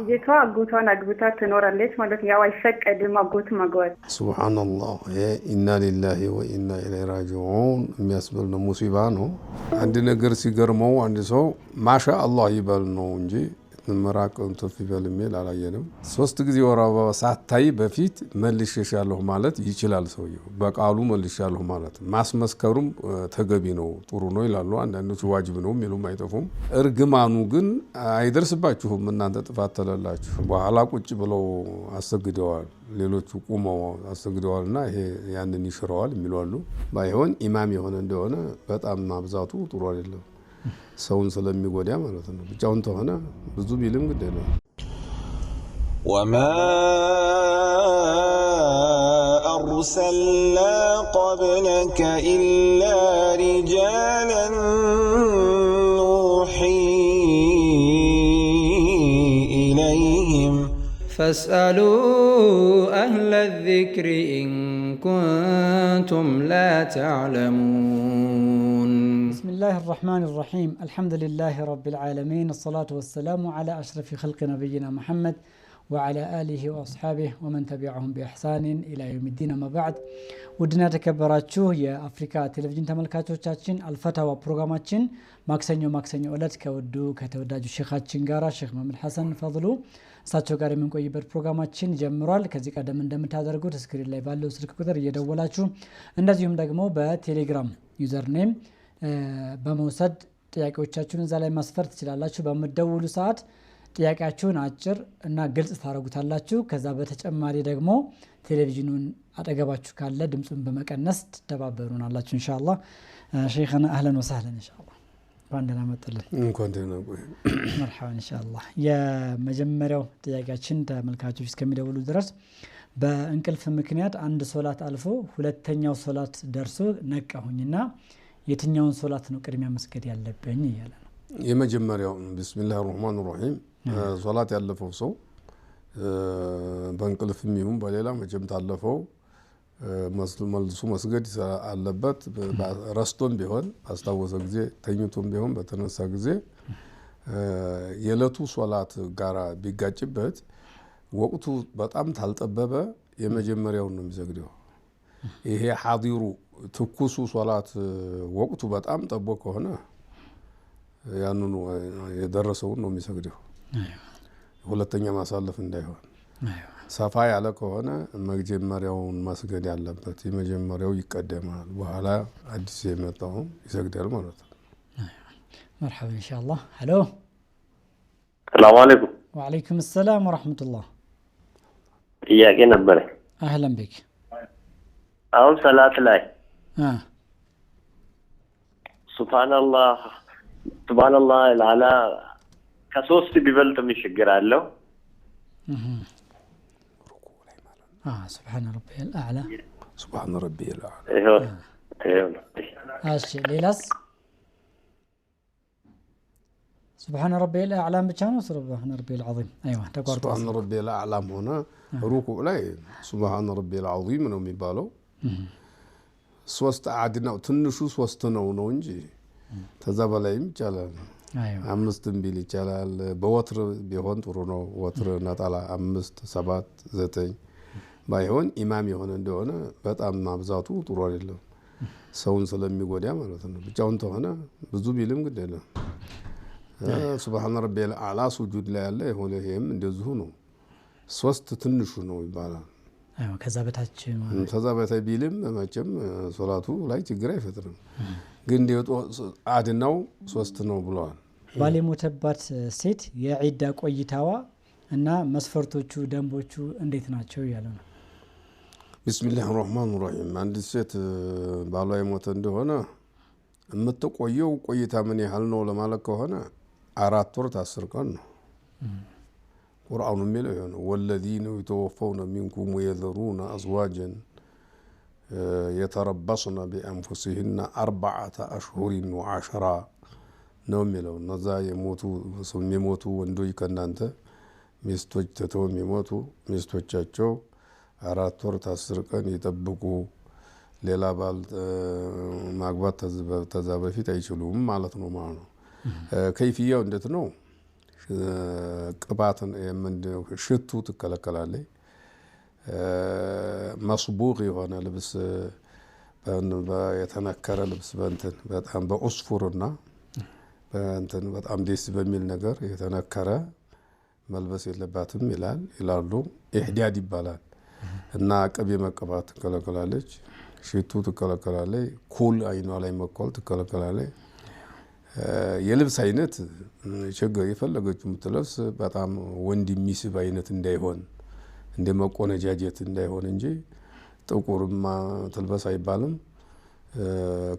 ልጅቷ አጎቷን አግብታ ትኖራለች ማለት ያው አይፈቀድም አጎት ማግባት። ሱብሃንአላህ ኢና ሊላሂ ወኢና ኢለይሂ ራጂዑን የሚያስብል ነው። ሙሲባ ነው። አንድ ነገር ሲገርመው አንድ ሰው ማሻአላህ ይበል ነው እንጂ መራቅ እንተፍ ይበል የሚል አላየንም። 3 ጊዜ ወር አበባ ሳታይ በፊት መልሼሻለሁ ማለት ይችላል ሰውየው። በቃሉ መልሼሻለሁ ማለት ማስመስከሩም ተገቢ ነው፣ ጥሩ ነው ይላሉ። አንዳንዶች ዋጅብ ነው የሚሉም አይጠፉም። እርግማኑ ግን አይደርስባችሁም እናንተ ጥፋት ተለላችሁ። በኋላ ቁጭ ብለው አሰግደዋል፣ ሌሎቹ ቁመው አሰግደዋልና ይሄ ያንን ይሽረዋል የሚሉ አሉ። ባይሆን ኢማም የሆነ እንደሆነ በጣም ማብዛቱ ጥሩ አይደለም። ሰውን ስለሚጎዳ ማለት ነው። ብቻውን ተሆነ ብዙ ቢልም ግድ የለም። وما أرسلنا قبلك إلا رجالا نوحي إليهم فاسألوا أهل الذكر إن كنتم لا تعلمون. بسم الله الرحمن الرحيم. الحمد لله رب العالمين، الصلاة والسلام على أشرف خلق نبينا محمد وعلى آله وأصحابه ومن تبعهم بإحسان إلى يوم الدين. ما بعد ودنا تكبراتشو يا أفريكا تلفزيون تملكاتوቻችን አልፈታዋ ፕሮግራማችን ማክሰኞ ዕለት ከወዱ ከተወዳጁ ሼኻችን ጋራ ሼክ መሐመድ ሐሰን ፈድሉ እሳቸው ጋር የምንቆይበት ፕሮግራማችን ጀምሯል። ከዚህ ቀደም እንደምታደርጉት ስክሪን ላይ ባለው ስልክ ቁጥር እየደወላችሁ እንደዚሁም ደግሞ በቴሌግራም ዩዘር ኔም በመውሰድ ጥያቄዎቻችሁን እዛ ላይ ማስፈር ትችላላችሁ። በመደውሉ ሰዓት ጥያቄያችሁን አጭር እና ግልጽ ታረጉታላችሁ። ከዛ በተጨማሪ ደግሞ ቴሌቪዥኑን አጠገባችሁ ካለ ድምጹን በመቀነስ ተባበሩናላችሁ ኢንሻአላህ። ሼኻና አህለን ወሰህለን ኢንሻአላህ። ባንደና መጥተልን እንኳን ደህና ቆይ። መርሐባ ኢንሻአላህ። የመጀመሪያው ጥያቄያችን ተመልካቾች እስከሚደውሉ ድረስ በእንቅልፍ ምክንያት አንድ ሶላት አልፎ ሁለተኛው ሶላት ደርሶ ነቃሁኝና የትኛውን ሶላት ነው ቅድሚያ መስገድ ያለብኝ እያለ ነው። የመጀመሪያው ቢስሚላሂር ረህማኒር ረሂም ሶላት ያለፈው ሰው በእንቅልፍም ይሁን በሌላ መቼም ታለፈው መልሱ መስገድ አለበት። ረስቶም ቢሆን ባስታወሰ ጊዜ ተኝቶም ቢሆን በተነሳ ጊዜ የዕለቱ ሶላት ጋራ ቢጋጭበት ወቅቱ በጣም ታልጠበበ የመጀመሪያውን ነው የሚሰግደው። ይሄ ሐዲሩ ትኩሱ ሶላት ወቅቱ በጣም ጠቦ ከሆነ ያንኑ የደረሰውን ነው የሚሰግደው። ሁለተኛ ማሳለፍ እንዳይሆን። ሰፋ ያለ ከሆነ መጀመሪያውን መስገድ ያለበት የመጀመሪያው ይቀደማል፣ በኋላ አዲስ የመጣው ይሰግዳል ማለት ነው። መርሐባ ኢንሻአላህ። ሄሎ ሰላም አለይኩም። ወአለይኩም ሰላም ወራህመቱላህ። ጥያቄ ነበረ። አህለን ቢክ። አሁን ሰላት ላይ ሱብሃንአላህ አልዓላ ከሶስት ቢበልጥ ችግር አለው? سبحان ربي الأعلى. سبحان ربي الأعلى. እሺ ሌላስ? سبحان ربي الأعلى ብቻ ነው? سبحان ربي العظيم. ايوه ተቋርጧል። سبحان ربي الأعلى ሆነ ሩኩዕ ላይ سبحان ربي العظيم ነው የሚባለው። ሶስት አድናው ትንሹ ሶስት ነው እንጂ ተዛ በላይም ይቻላል። አምስትም ቢል ይቻላል። በወትር ቢሆን ጥሩ ነው። ወትር ነጠላ 5 7 9 ባይሆን ኢማም የሆነ እንደሆነ በጣም ማብዛቱ ጥሩ አይደለም፣ ሰውን ስለሚጎዳ ማለት ነው። ብቻውን ተሆነ ብዙ ቢልም ግድ የለም። ሱብሃን ረቢየል አዕላ ሱጁድ ላይ ያለ የሆነ ይሄም እንደዚሁ ነው። ሶስት ትንሹ ነው ይባላል። ከዛ በታች ቢልም መቼም ሶላቱ ላይ ችግር አይፈጥርም። ግን አድናው ሶስት ነው ብለዋል። ባል የሞተባት ሴት የዒዳ ቆይታዋ እና መስፈርቶቹ ደንቦቹ እንዴት ናቸው ያለ ነው። ቢስሚላሂ ረህማኒ ረሂም አንድ ሴት ባሏ የሞተ እንደሆነ የምትቆየው ቆይታ ምን ያህል ነው ለማለት ከሆነ 4 ወር 10 ቀን ነው። ቁርአኑ የሚለው ይሆነ ወለዚነ የተወፈውነ ሚንኩም ወየዘሩነ አዝዋጀን የተረበስነ ቢአንፉሲሂነ 4 አሽሁር ወዐሽራ ነው የሚለው። እነዛ የሚሞቱ ወንዶች ከእናንተ ሚስቶች ተተው የሚሞቱ ሚስቶቻቸው 4 ወር 10 ቀን ይጠብቁ፣ ሌላ ባል ማግባት ተዛ በፊት አይችሉም ማለት ነው። ከይፍያው እንዴት ነው? ቅባትን ሽቱ ትከለከላለች። መስቡቅ የሆነ ልብስ የተነከረ ልብስ በእንትን በጣም በኡስፉርና በእንትን በጣም ደስ በሚል ነገር የተነከረ መልበስ የለባትም ይላሉ። ኢህዳድ ይባላል። እና ቅቤ መቀባት ትከለከላለች። ሽቱ ትከለከላለች። ኩል አይኗ ላይ መኳል ትከለከላለች። የልብስ አይነት ችግር የፈለገችው የምትለብስ በጣም ወንድ የሚስብ አይነት እንዳይሆን እንደ መቆነጃጀት እንዳይሆን እንጂ ጥቁርማ ትልበስ አይባልም።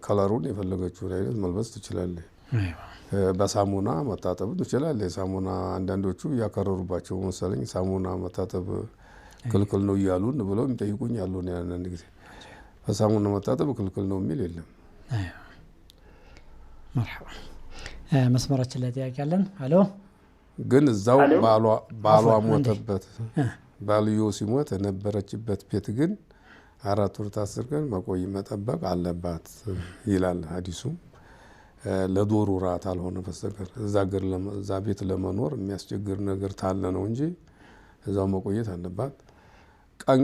ከለሩን የፈለገችውን አይነት መልበስ ትችላለች። በሳሙና መታጠብ ትችላለች። ሳሙና አንዳንዶቹ ያከረሩባቸው መሰለኝ ሳሙና መታጠብ ክልክል ነው እያሉን ብለው የሚጠይቁኝ አሉ። አንዳንድ ጊዜ በሳሙና መታጠብ ክልክል ነው የሚል የለም። መርሐባ መስመራችን ላይ ጥያቄ አለን። አሎ ግን እዛው ባሏ ሞተበት ባልዮ ሲሞት የነበረችበት ቤት ግን 4 ወር 10 ቀን መጠበቅ አለባት ይላል ሐዲሱ። ለዶሩራት አልሆነ በስተቀር እዛ ቤት ለመኖር የሚያስቸግር ነገር ታለ ነው እንጂ እዛው መቆየት አለባት።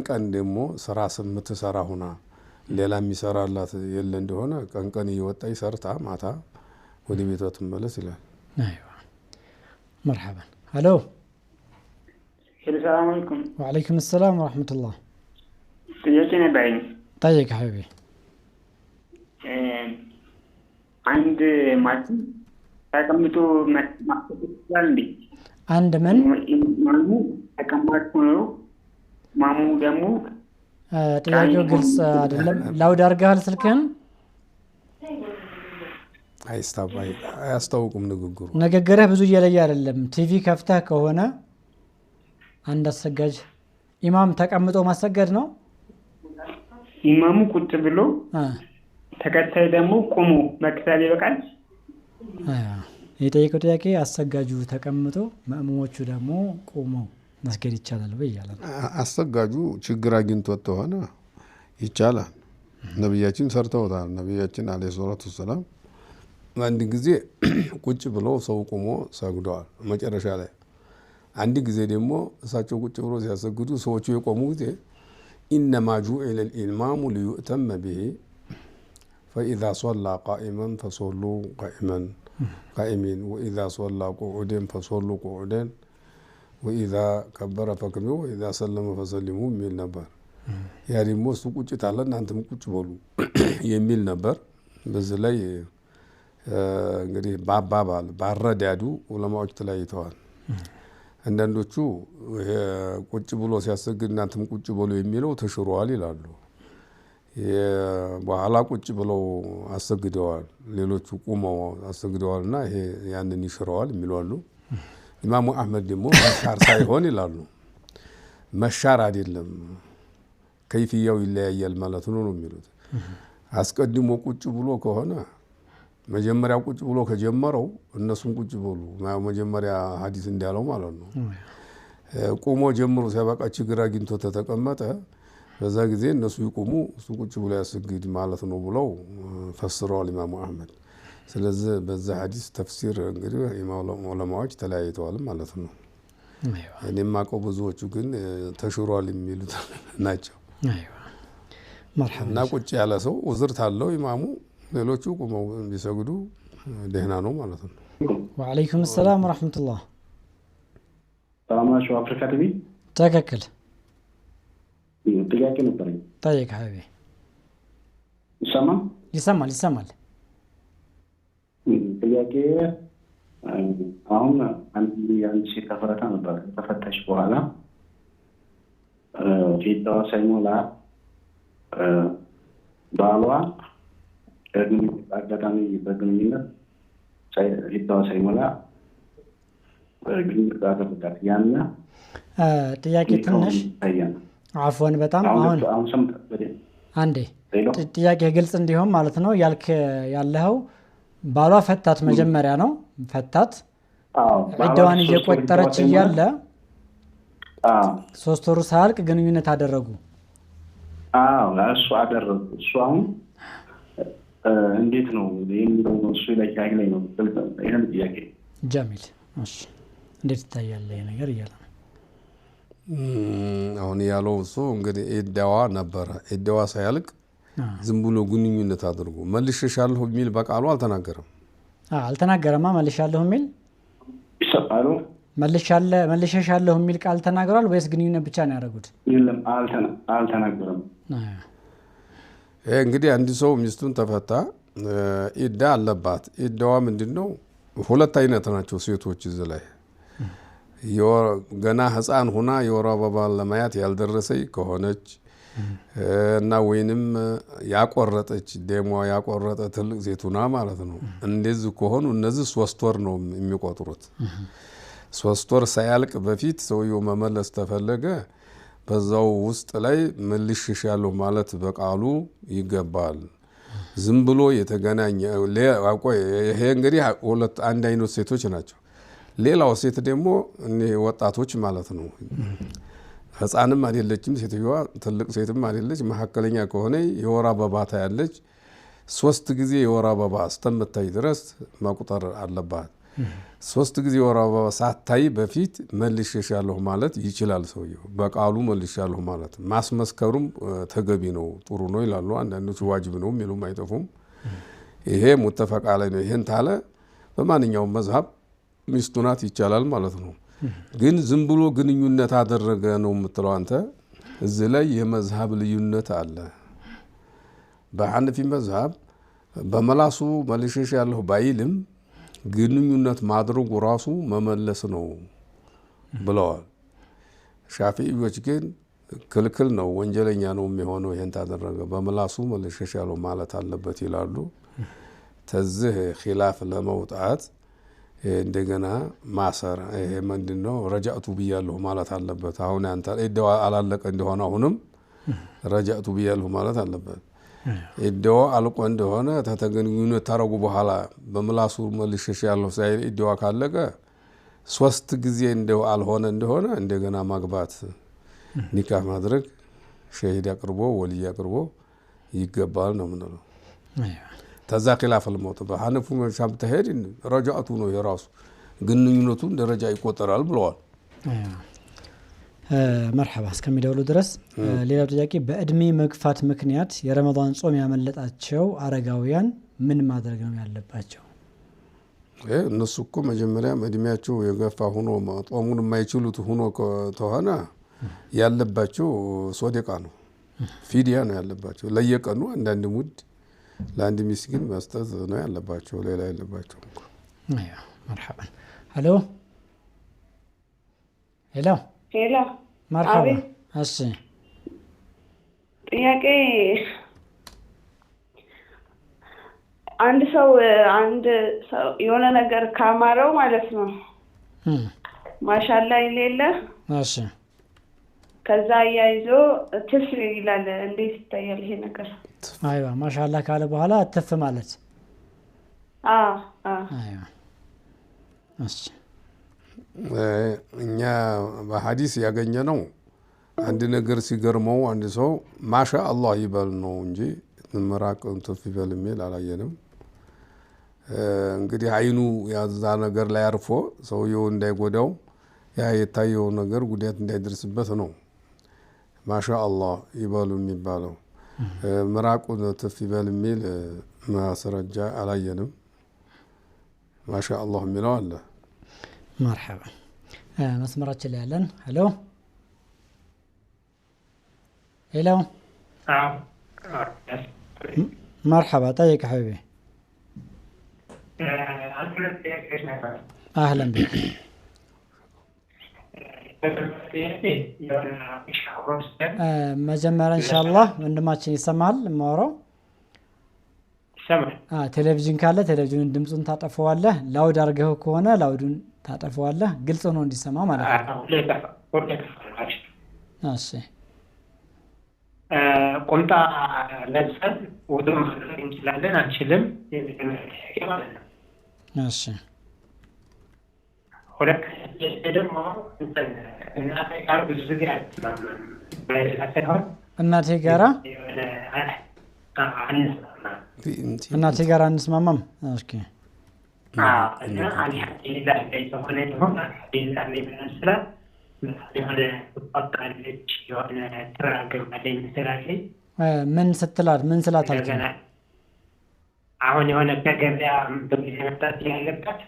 ቀን ደግሞ ስራ የምትሰራ ሆና ሌላ የሚሰራላት የለ እንደሆነ ቀን እየወጣች ሰርታ ማታ ወደ ቤቷ ትመለስ ይላል። አይዋ መርሐባ። አሎ ሰላም አለይኩም። ወአለይኩም ሰላም ወራህመቱላህ። ጥያቄ ነበረኝ። ጠይቅ ሐቢቢ። አንድ ማቲ ተቀምጦ ማስተካከል ይችላል እንዴ? አንድ ምን ማሙ ተቀማጭ ነው። ማሙ ደግሞ ጥያቄው ግልጽ አይደለም። ላውድ አድርገሃል ስልክህን? አያስታውቁም ንግግርህ ብዙ እየለየ አይደለም። ቲቪ ከፍተህ ከሆነ አንድ አሰጋጅ ኢማም ተቀምጦ ማሰገድ ነው። ኢማሙ ቁጭ ብሎ ተከታይ ደግሞ ቆሞ መክተል ይበቃል። የጠየቀው ጥያቄ አሰጋጁ ተቀምጦ ማእሙሞቹ ደግሞ ቆሞ መስገድ ይቻላል ወይ ይላል። አሰጋጁ ችግር አግኝቶት ሆነ ይቻላል። ነብያችን ሰርተውታል። ነብያችን አለይሂ ሰላቱ ወሰላም አንድ ጊዜ ቁጭ ብሎ ሰው ቆሞ ሰግደዋል። መጨረሻ ላይ አንድ ጊዜ ደግሞ እሳቸው ቁጭ ብሎ ሲያሰግዱ ሰዎቹ የቆሙ ጊዜ ኢነማ ጁዒለ ልኢማሙ ሊዩእተመ ብሂ ፈኢዛ ሶላ ቃኢመን ፈሶሉ ቃኢሚን ወኢዛ ሶላ ቁዑደን ፈሶሉ ቁዑደን ወኢዛ ከበረ ፈክቢሩ ወኢዛ ሰለመ ፈሰሊሙ የሚል ነበር። ያ ደግሞ እሱ ቁጭት አለ እናንተም ቁጭ በሉ የሚል ነበር። በዚህ ላይ እንግዲህ በአባባል ባረዳዱ ዑለማዎች ተለያይተዋል። አንዳንዶቹ ቁጭ ብሎ ሲያሰግድ እናንተም ቁጭ በሉ የሚለው ተሽሯል ይላሉ። በኋላ ቁጭ ብለው አሰግደዋል፣ ሌሎቹ ቁመው አሰግደዋልና ይሄ ያንን ይሽረዋል የሚሉ አሉ። ኢማሙ አህመድ ደግሞ መሻር ሳይሆን ይላሉ። መሻር አይደለም ከይፍያው ይለያያል ማለት ነው የሚሉት። አስቀድሞ ቁጭ ብሎ ከሆነ መጀመሪያ ቁጭ ብሎ ከጀመረው እነሱም ቁጭ ብሉ መጀመሪያ ሐዲስ እንዳለው ማለት ነው። ቆሞ ጀምሮ ሲያበቃ ችግር አግኝቶ ተቀመጠ፣ በዛ ጊዜ እነሱ ይቆሙ እሱ ቁጭ ብሎ ያስገድ ማለት ነው ብለው ፈስረዋል ኢማሙ አህመድ። ስለዚህ በዛ ሐዲስ ተፍሲር እንግዲህ ዑለማዎች ተለያይተዋል ማለት ነው። እኔም አውቀው ብዙዎቹ ግን ተሽሯል የሚሉት ናቸው። እና ቁጭ ያለ ሰው ውዝር ታለው ኢማሙ ሌሎቹ ቆመው ቢሰግዱ ደህና ነው ማለት ነው። ወአለይኩም ሰላም ወራህመቱላህ። ሰላም ናችሁ? አፍሪካ ቲቪ ትክክል። ጥያቄ ነበረኝ። ጠይቅ ሐቢቢ። ይሰማል። ጥያቄ አሁን አንድ ሴት ተፈረታ ነበር። ከተፈታች በኋላ ፊታዋ ሳይሞላ ባሏ አጋጣሚ በግንኙነት ፊታዋ ሳይሞላ ግንኙነት አደረጋት። ያና ጥያቄ ትንሽ አፎን በጣም አሁን አንዴ ጥያቄ ግልጽ እንዲሆን ማለት ነው ያልክ ያለው ባሏ ፈታት መጀመሪያ ነው ፈታት። ዒዳዋን እየቆጠረች እያለ 3 ወሩ ሳያልቅ ግንኙነት አደረጉ። እሱ አደረጉ። እሱ አሁን እንዴት ነው የሚለው ነው እሱ ላይ ነው። ይሄን ጥያቄ ጀሚል። እሺ እንዴት ይታያል ይሄ ነገር እያለ ነው። አሁን ያለው እሱ እንግዲህ ኢዳዋ ነበረ። ኢዳዋ ሳያልቅ ዝም ብሎ ግንኙነት አድርጎ መልሼሻለሁ የሚል በቃሉ አልተናገረም። አልተናገረማ። መልሼሻለሁ የሚል ይሰጣሉ። መልሼሻለሁ የሚል ቃል ተናግሯል ወይስ ግንኙነት ብቻ ነው ያደረጉት? የለም አልተናገረም። እንግዲህ አንድ ሰው ሚስቱን ተፈታ ኢዳ አለባት። ኢዳዋ ምንድነው? ሁለት አይነት ናቸው ሴቶች እዚህ ላይ ገና ህፃን ሆና የወር አበባ ለማየት ያልደረሰች ከሆነች እና ወይንም ያቆረጠች ደሟ ያቆረጠ ትልቅ ሴት ሆና ማለት ነው። እንደዚህ ከሆኑ እነዚህ 3 ወር ነው የሚቆጥሩት። 3 ወር ሳያልቅ በፊት ሰውየው መመለስ ተፈለገ በዛው ውስጥ ላይ መልሼሻለሁ ማለት በቃሉ ይገባል። ዝም ብሎ የተገናኘ ይሄ እንግዲህ ሁለት አንድ አይነት ሴቶች ናቸው። ሌላው ሴት ደግሞ ወጣቶች ማለት ነው። ህፃንም አይደለችም ሴትየዋ፣ ትልቅ ሴትም አይደለች፣ መካከለኛ ከሆነ የወር አበባ ታያለች። 3 ጊዜ የወር አበባ እስከምታይ ድረስ መቁጠር አለባት። 3 ጊዜ የወር አበባ ሳታይ በፊት መልሼሻለሁ ማለት ይችላል ሰውየው። በቃሉ መልሼሻለሁ ማለት ማስመስከሩም ተገቢ ነው፣ ጥሩ ነው ይላሉ። አንዳንዶች ዋጅብ ነው የሚሉም አይጠፉም። ይሄ ሙተፈቅ ላይ ነው። ይሄን ታለ በማንኛውም መዝሀብ ሚስቱ ናት ይቻላል ማለት ነው። ግን ዝም ብሎ ግንኙነት አደረገ ነው የምትለው አንተ። እዚህ ላይ የመዝሀብ ልዩነት አለ። በሐነፊ መዝሀብ በመላሱ መልሼሻለሁ ባይልም ግንኙነት ማድረጉ ራሱ መመለስ ነው ብለዋል። ሻፊዒዎች ግን ክልክል ነው፣ ወንጀለኛ ነው የሚሆነው ይሄን ታደረገ። በመላሱ መልሼሻለሁ ማለት አለበት ይላሉ። ተዝህ ኺላፍ ለመውጣት እንደገና ማሰር ይሄ ምንድነው? ረጃእቱ ብያለሁ ማለት አለበት። አሁን አንተ ኢዳዋ አላለቀ እንደሆነ አሁንም ረጃእቱ ብያለሁ ማለት አለበት። ኢዳዋ አልቆ እንደሆነ ተተገኙነት ታረጉ በኋላ በመላሱ መልሼሻለሁ ሳይል ኢዳዋ ካለቀ 3 ጊዜ እንደው አልሆነ እንደሆነ እንደገና ማግባት ኒካህ ማድረግ ሸሂድ አቅርቦ ወልይ አቅርቦ ይገባል ነው ምንለው። ተዛ ኺላፍ ለሞት በሐነፉ መሻም ተሄድ ረጃአቱ ነው የራሱ ግንኙነቱ ደረጃ ይቆጠራል ብለዋል። መርሐባ እስከሚደውሉ ድረስ ሌላው ጥያቄ በእድሜ መግፋት ምክንያት የረመዳን ጾም ያመለጣቸው አረጋውያን ምን ማድረግ ነው ያለባቸው? እነሱ እኮ መጀመሪያ እድሜያቸው የገፋ ሆኖ ጾሙን የማይችሉት ሆኖ ተሆነ ያለባቸው ሶደቃ ነው፣ ፊዲያ ነው ያለባቸው። ለየቀኑ አንዳንድ ሙድ ለአንድ ምስኪን መስጠት ነው ያለባቸው፣ ሌላ ያለባቸው እንኳ። አያ መርሐባ። ሄሎ ሄሎ ሄሎ፣ መርሐባ። እሺ ጥያቄ አንድ ሰው የሆነ ነገር ካማረው ማለት ነው ማሻአላ ይሌለ እሺ ከዛ ያይዞ ትፍ ይላል። እንዴት ይታያል ይሄ ነገር? አይዋ ማሻአላ ካለ በኋላ ትፍ ማለት አይዋ። እሺ እኛ በሐዲስ ያገኘ ነው አንድ ነገር ሲገርመው አንድ ሰው ማሻአላህ ይበል ነው እንጂ ምራቅ ትፍ ይበል የሚል አላየንም። እንግዲህ አይኑ ያዛ ነገር ላይ አርፎ ሰውየው እንዳይጎዳው ያ የታየው ነገር ጉዳት እንዳይደርስበት ነው ማሻአላህ ይበሉ የሚባለው። ምራቁን ትፍ ይበል የሚል ማስረጃ አላየንም። ማሻአላህ የሚለው አለ። መርሐባ። መስመራችን ላይ ያለን ሄሎ ሄሎ። መርሐባ ጠይቅ ሐቢቢ። አህለን ቢክ። መጀመሪያ ኢንሻአላህ ወንድማችን ይሰማል የማወራው? ቴሌቪዥን ካለ ቴሌቪዥኑን ድምፁን ታጠፈዋለህ። ላውድ አድርገው ከሆነ ላውዱን ታጠፈዋለህ። ግልጽ ሆኖ እንዲሰማ ማለት ነው። እሺ ቁምጣ ለብሰን ወደ ማድረግ እንችላለን አንችልም? እሺ ሁለት ደግሞ እናቴ ጋር ብዙ ጊዜ እናቴ ጋር አንስማማም። ኦኬ እና አልሐምዱሊላህ የሆነ ደግሞ አልሐምዱሊላህ ይመስላ የሆነ ወጣለች የሆነ ተራገማለኝ ስላለኝ ምን ስትላት ምን ስላት አልከኝ? አሁን የሆነ ከገበያ በጊዜ መጣት ያለበት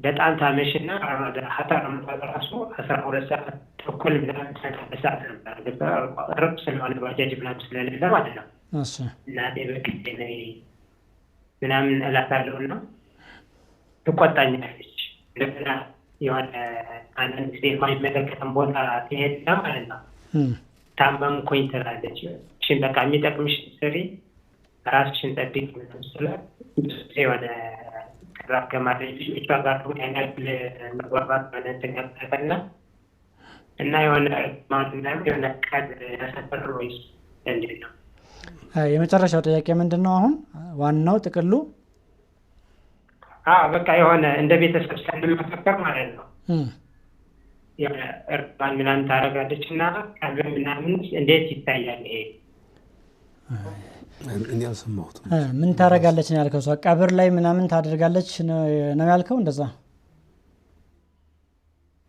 በጣም ታመሽና ወደ ሀታር ራሱ 12 ሰዓት ተኩል ምናምን ሰዓት ነበር ርቅ ስለሆነ ባጃጅ ምናምን ስለሌለ ማለት ነው። እሺ እናቴ በግዴ ነይ ምናምን እላታለሁና ትቆጣኛለች። እንደገና የሆነ አንዳንድ ጊዜ የማይመለከተን ቦታ ትሄድና ማለት ነው ታመምኩኝ ትላለች። እሺ በቃ የሚጠቅምሽ ስሪ ራስሽን ጠብቂ ምናምን ስላት የሆነ ተራገማለች። ልጆቿ ጋር ደግሞ ያናግል መግባባት ተገባተና እና የሆነ ማድረግ የሆነ ቃል ያሰፈር ወይስ እንዴት ነው? የመጨረሻው ጥያቄ ምንድን ነው? አሁን ዋናው ጥቅሉ በቃ የሆነ እንደ ቤተሰብ ስለምንመካከር ማለት ነው። የሆነ እርባን ምናምን ታደርጋለች እና ቀብር ምናምን እንዴት ይታያል ይሄ? እኔ አልሰማሁትም። ምን ታደርጋለች ነው ያልከው? እሷ ቀብር ላይ ምናምን ታደርጋለች ነው ያልከው? እንደዛ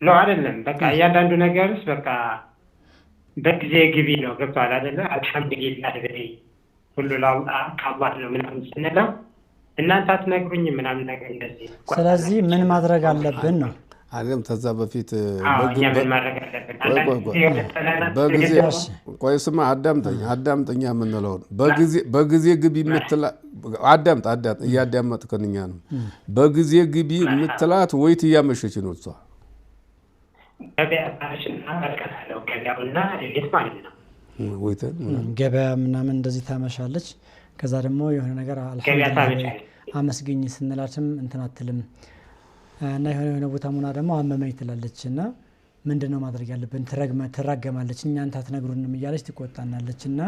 ነው አይደለም? በቃ እያንዳንዱ ነገርስ በቃ በጊዜ ግቢ ነው። ገብቷል አይደለ? አልሐምዱሊላህ በይ ሁሉ ከአላህ ነው ምናምን ስንለው እናንተ አትነግሩኝም ምናምን ነገር እንደዚህ። ስለዚህ ምን ማድረግ አለብን ነው አይደለም? ተዛ በፊት ምን ማድረግ አለብን? ቆይ ስማ፣ አዳምጠኛ የምንለው በጊዜ ግቢ የምትላ አዳምጥ እያዳመጥከንኛ ነው። በጊዜ ግቢ የምትላት ወይት እያመሸች ነው እሷ? ገበያ ምናምን እንደዚህ ታመሻለች። ከዛ ደግሞ የሆነ ነገር አልሐምዱሊላህ አመስግኝ ስንላትም እንትን አትልም እና የሆነ ቦታ ሙና ደግሞ አመመኝ ትላለች። እና ምንድነው ማድረግ ያለብን? ትራገማለች። እኛን ታትነግሩንም እያለች ትቆጣናለች። እና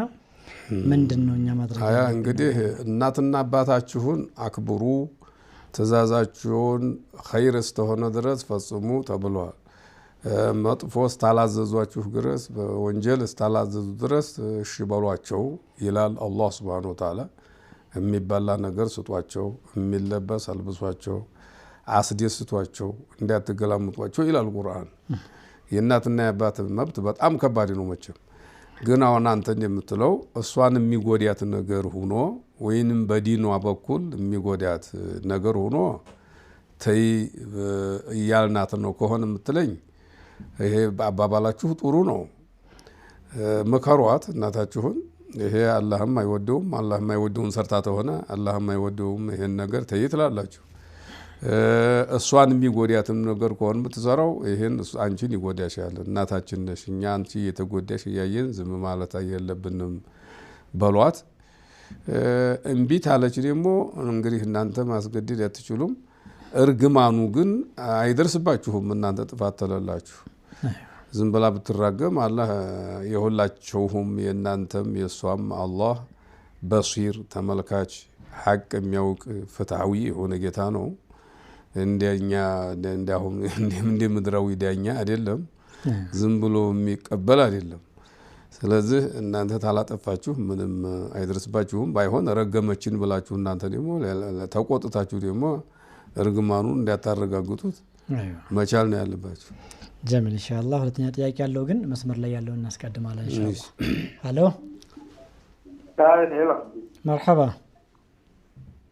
ምንድነው እኛ ማድረግ ያለብን? እንግዲህ እናትና አባታችሁን አክብሩ፣ ትእዛዛችሁን ኸይር እስከሆነ ድረስ ፈጽሙ ተብሏል። መጥፎ እስታላዘዟችሁ ድረስ በወንጀል እስታላዘዙ ድረስ እሺ በሏቸው ይላል አላህ ሱብሓነሁ ወተዓላ። የሚበላ ነገር ስጧቸው፣ የሚለበስ አልብሷቸው፣ አስደስቷቸው፣ እንዳትገላምጧቸው ይላል ቁርአን። የእናትና የአባት መብት በጣም ከባድ ነው መቼም። ግን አሁን አንተ እንደምትለው እሷን የሚጎዳት ነገር ሆኖ ወይንም በዲኗ በኩል የሚጎዳት ነገር ሆኖ ተይ እያልናት ነው ከሆነ የምትለኝ ይሄ አባባላችሁ ጥሩ ነው። ምከሯት እናታችሁን። ይሄ አላህም አይወደውም፣ አላህም አይወደውም ሰርታ ተሆነ አላህም አይወደውም ይሄን ነገር ተይ ትላላችሁ። እሷን የሚጎዳትም ነገር ከሆነ የምትሰራው ይሄን አንቺን ይጎዳሻል። እናታችን ነሽ፣ እኛ አንቺ እየተጎዳሽ እያየን ዝም ማለት የለብንም በሏት። እምቢ ታለች ደግሞ እንግዲህ እናንተ ማስገደድ አትችሉም። እርግማኑ ግን አይደርስባችሁም። እናንተ ጥፋት ተለላችሁ ዝም ብላ ብትራገም አላህ የሁላችሁም የእናንተም የሷም አላህ በሲር ተመልካች ሐቅ የሚያውቅ ፍትሃዊ የሆነ ጌታ ነው። እንደኛ እንዳሁን እንደ ምድራዊ ዳኛ አይደለም፣ ዝም ብሎ የሚቀበል አይደለም። ስለዚህ እናንተ ታላጠፋችሁ ምንም አይደርስባችሁም። ባይሆን ረገመችን ብላችሁ እናንተ ደግሞ ተቆጥታችሁ ደግሞ እርግማኑን እንዳታረጋግጡት መቻል ነው ያለባችሁ። ጀሚል ኢንሻአላህ። ሁለተኛ ጥያቄ ያለው ግን መስመር ላይ ያለው እናስቀድማለን ኢንሻአላህ። ሄሎ ሄሎ፣ መርሐባ።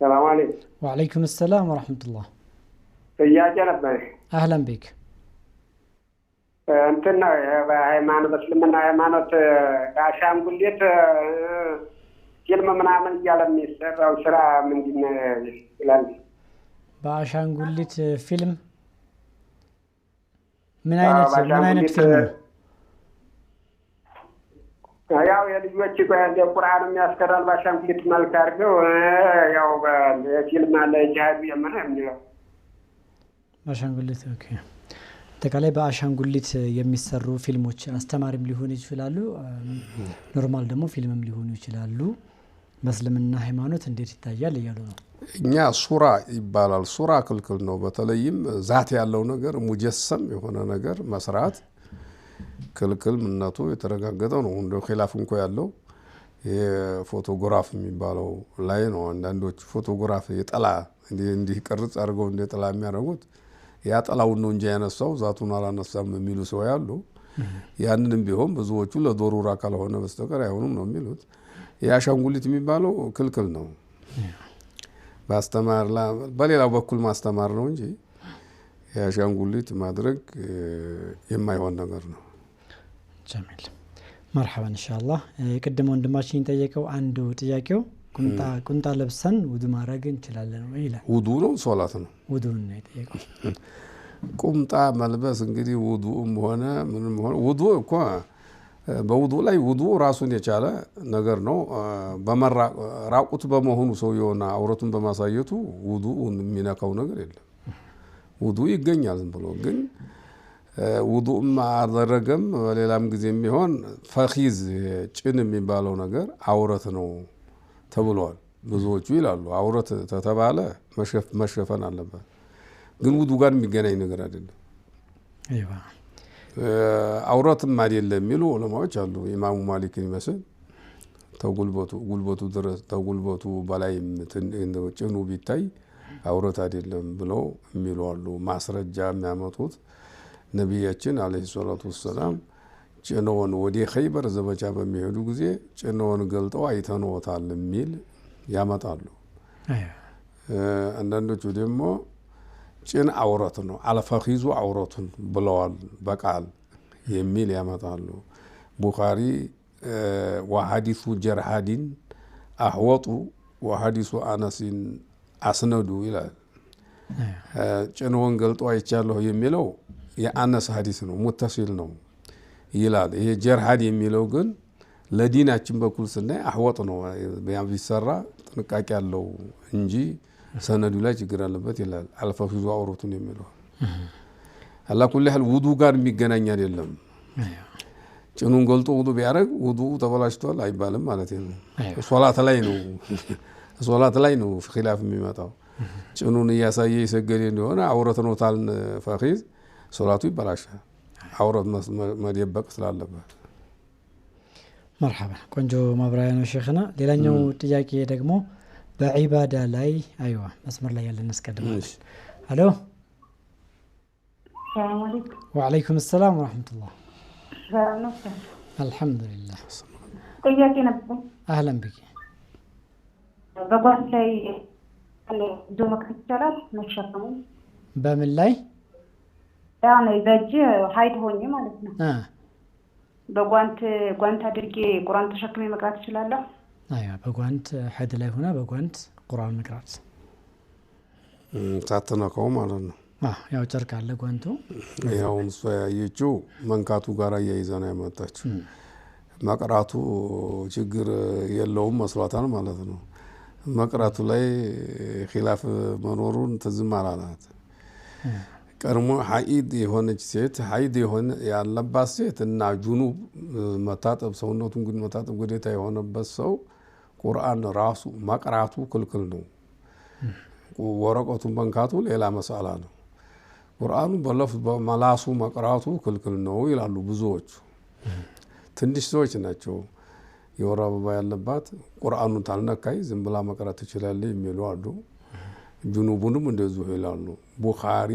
ሰላም አለይኩም። ወአለይኩም ሰላም ወራህመቱላህ። ጥያቄ ነበር። አህለን ቢክ። እንትና በሃይማኖት በእስልምና ሃይማኖት አሻንጉሊት ፊልም ምናምን እያለ የሚሰራው ስራ ምንድን ይላል? በአሻንጉሊት ፊልም ምን አይነት ፊልም ነው? ያው የልጆች ቁርአን የሚያስቀራል በአሻንጉሊት መልክ አድርገው ያው በፊልም አለ ጃሃዱ የምን ነው በአሻንጉሊት። ኦኬ። አጠቃላይ በአሻንጉሊት የሚሰሩ ፊልሞች አስተማሪም ሊሆኑ ይችላሉ፣ ኖርማል ደግሞ ፊልምም ሊሆኑ ይችላሉ። በእስልምና ሃይማኖት እንዴት ይታያል እያሉ ነው። እኛ ሱራ ይባላል። ሱራ ክልክል ነው። በተለይም ዛት ያለው ነገር ሙጀሰም የሆነ ነገር መስራት ክልክል ምነቱ የተረጋገጠ ነው። እንደው ኺላፍ እንኳ ያለው የፎቶግራፍ የሚባለው ላይ ነው። አንዳንዶች ፎቶግራፍ የጠላ እንዲህ ቅርጽ አድርገው እንደ ጥላ የሚያደርጉት ያ ጥላውን ነው እንጂ ያነሳው ዛቱን አላነሳም የሚሉ ሰው ያሉ። ያንንም ቢሆን ብዙዎቹ ለዶሩራ ካልሆነ በስተቀር አይሆኑም ነው የሚሉት። የአሻንጉሊት የሚባለው ክልክል ነው። በሌላው በኩል ማስተማር ነው እንጂ የአሻንጉሊት ማድረግ የማይሆን ነገር ነው። ጀሚል መርሐባ ኢንሻአላህ። ቅድም ወንድማችን ጠየቀው አንዱ ጥያቄው ቁምጣ ለብሰን ውዱ ማድረግ እንችላለን ወይ ይላል። ውዱ ነው ሶላት ነው? ውዱ ነው የጠየቀው። ቁምጣ መልበስ እንግዲህ ውዱም ሆነ ምንም ሆነ ውዱ እኮ በውዱ ላይ ውዱ ራሱን የቻለ ነገር ነው። ራቁት በመሆኑ ሰውየውና አውረቱን በማሳየቱ ውዱ የሚነካው ነገር የለም። ውዱ ይገኛል ዝም ብሎ። ግን ውዱም አደረገም በሌላም ጊዜ የሚሆን ፈኺዝ ጭን የሚባለው ነገር አውረት ነው ተብሏል። ብዙዎቹ ይላሉ አውረት ተተባለ መሸፈን አለበት። ግን ውዱ ጋር የሚገናኝ ነገር አይደለም። አይዋ አውረትም አይደለም የሚሉ ዑለማዎች አሉ። ኢማሙ ማሊክን ይመስል ጉልበቱ ድረስ ጉልበቱ በላይ ጭኑ ቢታይ አውረት አይደለም ብለው የሚሉ አሉ። ማስረጃ የሚያመጡት ነቢያችን አለይሂ ሰላቱ ወሰላም ጭነውን ወደ ኸይበር ዘመቻ በሚሄዱ ጊዜ ጭነውን ገልጠው አይተነውታል የሚል ያመጣሉ። አንዳንዶቹ ደግሞ ጭን አውረት ነው አልፈኺዙ አውረቱን ብለዋል በቃል የሚል ያመጣሉ። ቡኻሪ ወሐዲሱ ጀርሃዲን አህወጡ ወሐዲሱ አነሲን አስነዱ ይላል። ጭንውን ገልጦ አይቻለሁ የሚለው የአነስ ሐዲስ ነው ሙተሲል ነው ይላል። ይሄ ጀርሃድ የሚለው ግን ለዲናችን በኩል ስናይ አህወጥ ነው ቢሰራ ጥንቃቄ ያለው እንጂ ሰነዱ ላይ ችግር አለበት ይላል። አልፈኺዙ አውረቱን የሚለው አላ ኩል ያህል ውዱ ጋር የሚገናኝ አይደለም። ጭኑን ገልጦ ውዱ ቢያደርግ ውዱ ተበላሽቷል አይባልም ማለት ነው። ሶላት ላይ ነው ኺላፍ የሚመጣው። ጭኑን እያሳየ የሰገደ እንደሆነ አውረት ነው ታልን ፈኺዝ ሶላቱ ይበላሻል። አውረት መደበቅ ስላለበት። መርሐባ ቆንጆ ማብራሪያ ነው ሼኽና። ሌላኛው ጥያቄ ደግሞ በዒባዳ ላይ አይዋ መስመር ላይ ያለን አስቀድማለች። ሄሎ ሰላም አለይኩም። ወአለይኩም ሰላም ወራህመቱላህ። ሰላም ነው። አልሐምዱሊላህ። ጥያቄ ነበር። አህለን ቢኪ። በጓንት ላይ ዶ መክፈት ይቻላል መሸፈኑ? በምን ላይ? ያው በእጅ ሀይድ ሆኜ ማለት ነው። በጓንት አድርጌ ቁርአን ተሸክሜ መቅራት እችላለሁ? አይዋ በጓንት ሀይድ ላይ ሆነ በጓንት ቁርአን መቅራት ሳትነካው ማለት ነው። ያው ጨርቅ አለ ጓንቱ። ያው እሷ ያየችው መንካቱ ጋር አያይዛ ነው ያመጣችው። መቅራቱ ችግር የለውም መስሏታል ማለት ነው። መቅራቱ ላይ ኺላፍ መኖሩን ትዝም አላላት። ቀድሞ ሀይድ የሆነች ሴት ሀይድ ያለባት ሴት እና ጁኑብ መታጠብ ሰውነቱን ግን መታጠብ ግዴታ የሆነበት ሰው ቁርአን ራሱ መቅራቱ ክልክል ነው። ወረቀቱን መንካቱ ሌላ መስአላ ነው። ቁርአኑ በለፍዝ በመላሱ መቅራቱ ክልክል ነው ይላሉ ብዙዎቹ። ትንሽ ሰዎች ናቸው የወር አበባ ያለባት ቁርአኑን ታልነካይ ዝም ብላ መቅራት ትችላለች የሚሉ አሉ። ጁኑቡንም እንደዚሁ ይላሉ። ቡኻሪ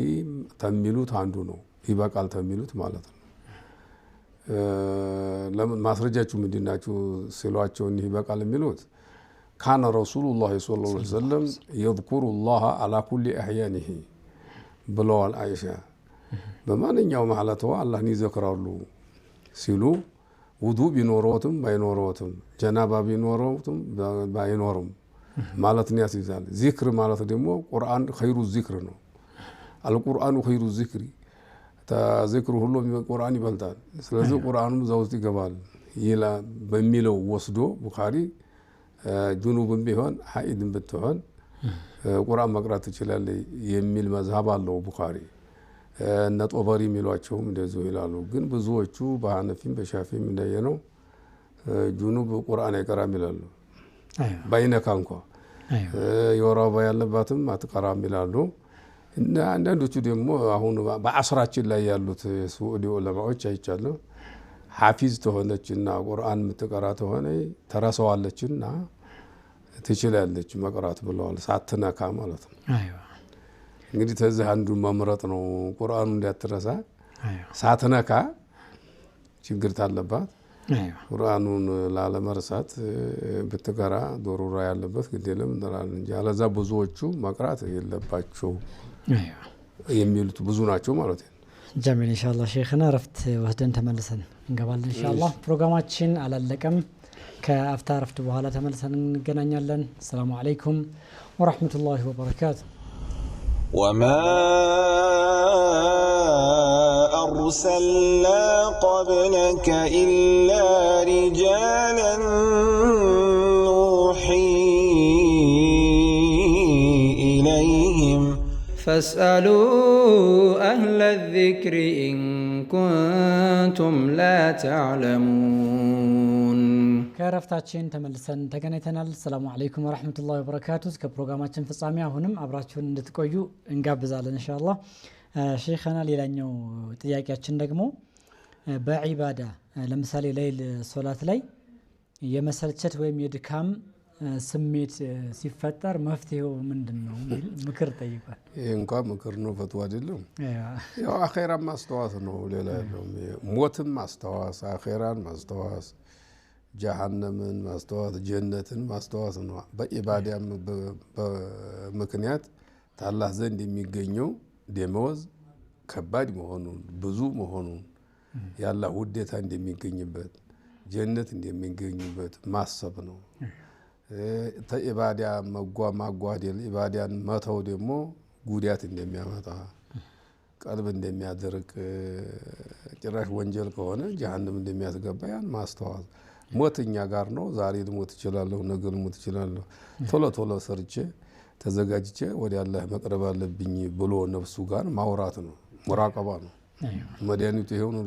ተሚሉት አንዱ ነው ይበቃል ተሚሉት ማለት ነው። ለምን ማስረጃችሁ ምንድናችሁ ሲሏቸው እንዲህ ይበቃል የሚሉት ካነ ረሱሉላህ ሰለላሁ ዐለይሂ ወሰለም የዝኩሩላህ አላ ኩሊ አህያኒሂ ብለዋል አይሻ። በማንኛውም ማለቷ አላህን ይዘክራሉ ሲሉ ውዱ ቢኖረውትም ባይኖረውትም ጀናባ ቢኖረውትም ባይኖርም ማለት ነው ያስይዛል። ዚክር ማለት ደግሞ ቁርአን ኸይሩ ዚክር ነው። አልቁርአኑ ኸይሩ ዚክሪ ዚክሩ ሁሉ ቁርአን ይበልጣል። ስለዚህ ቁርአኑ እዛ ውስጥ ይገባል ይላ በሚለው ወስዶ ቡኻሪ ጁኑብም ቢሆን ሀይድም ብትሆን ቁርአን መቅራት ትችላለህ የሚል መዝሀብ አለው ቡኻሪ። እነ ጦበሪ የሚሏቸውም እንደዚሁ ይላሉ። ግን ብዙዎቹ በሐነፊም በሻፊም እንደየነው ጁኑብ ቁርአን አይቀራም ይላሉ። ባይነካ እንኳ የወር አበባ ያለባትም አትቀራም ይላሉ። እና አንዳንዶቹ ደግሞ አሁን በአስራችን ላይ ያሉት የሱዑዲ ዑለማዎች አይቻለሁ ሐፊዝ ተሆነችና ቁርአን የምትቀራ ተሆነ ተረሰዋለችና ትችላለች መቅራት ብለዋል ሳትነካ ማለት ነው አይዋ እንግዲህ ተዚህ አንዱ መምረጥ ነው ቁርአኑ እንዲያትረሳ ሳትነካ ችግር ታለባት አይዋ ቁርአኑን ላለመርሳት ብትቀራ ዶሮራ ያለበት ግዴለም እንላለን እንጂ አለዛ ብዙዎቹ መቅራት የለባቸው አይዋ የሚሉት ብዙ ናቸው ማለት ነው ጀሚል ኢንሻአላህ ሼኽና ረፍት ወስደን ተመልሰን እንገባለን ኢንሻአላህ ፕሮግራማችን አላለቀም ከአፍታ ረፍት በኋላ ተመልሰን እንገናኛለን ሰላም አለይኩም ወራህመቱላሂ ወበረካቱ وما أرسلنا قبلك إلا رجالا نوحي إليهم فاسألوا أهل الذكر إن كنتم لا تعلمون ከረፍታችን ተመልሰን ተገናኝተናል ሰላም አለይኩም ወራህመቱላሂ ወበረካቱ እስከ ፕሮግራማችን ፍጻሜ አሁንም አብራችሁን እንድትቆዩ እንጋብዛለን ኢንሻአላህ ሼኽና ሌላኛው ጥያቄያችን ደግሞ በዒባዳ ለምሳሌ ሌሊት ሶላት ላይ የመሰልቸት ወይም የድካም ስሜት ሲፈጠር መፍትሄው ምንድነው ምክር ጠይቋል ይሄ እንኳን ምክር ነው ፈትዋ አይደለም ያው አኺራን ማስተዋስ ነው ሌላ ያለው ሞትም ማስተዋስ አኺራን ማስተዋስ ጀሃነምን ማስተዋስ ጀነትን ማስተዋስ ነው በኢባዳም በምክንያት ታላህ ዘንድ የሚገኘው ደመወዝ ከባድ መሆኑን ብዙ መሆኑን ያላ ውዴታ እንደሚገኝበት ጀነት እንደሚገኝበት ማሰብ ነው ተኢባዳ ማጓደል ኢባዳን መተው ደግሞ ጉዳት እንደሚያመጣ ቀልብ እንደሚያደርቅ ጭራሽ ወንጀል ከሆነ ጀሃነም እንደሚያስገባ ያን ማስተዋል ሞትኛ ጋር ነው ዛሬ ልሞት ይችላልው ነገ ልሞት ይችላልው ቶሎ ሰርቼ ተዘጋጅቼ ወደ አላህ መቅረብ አለብኝ ብሎ ነፍሱ ጋር ማውራት ነው ሙራቀባ ነው መድኃኒቱ ይሄው ነው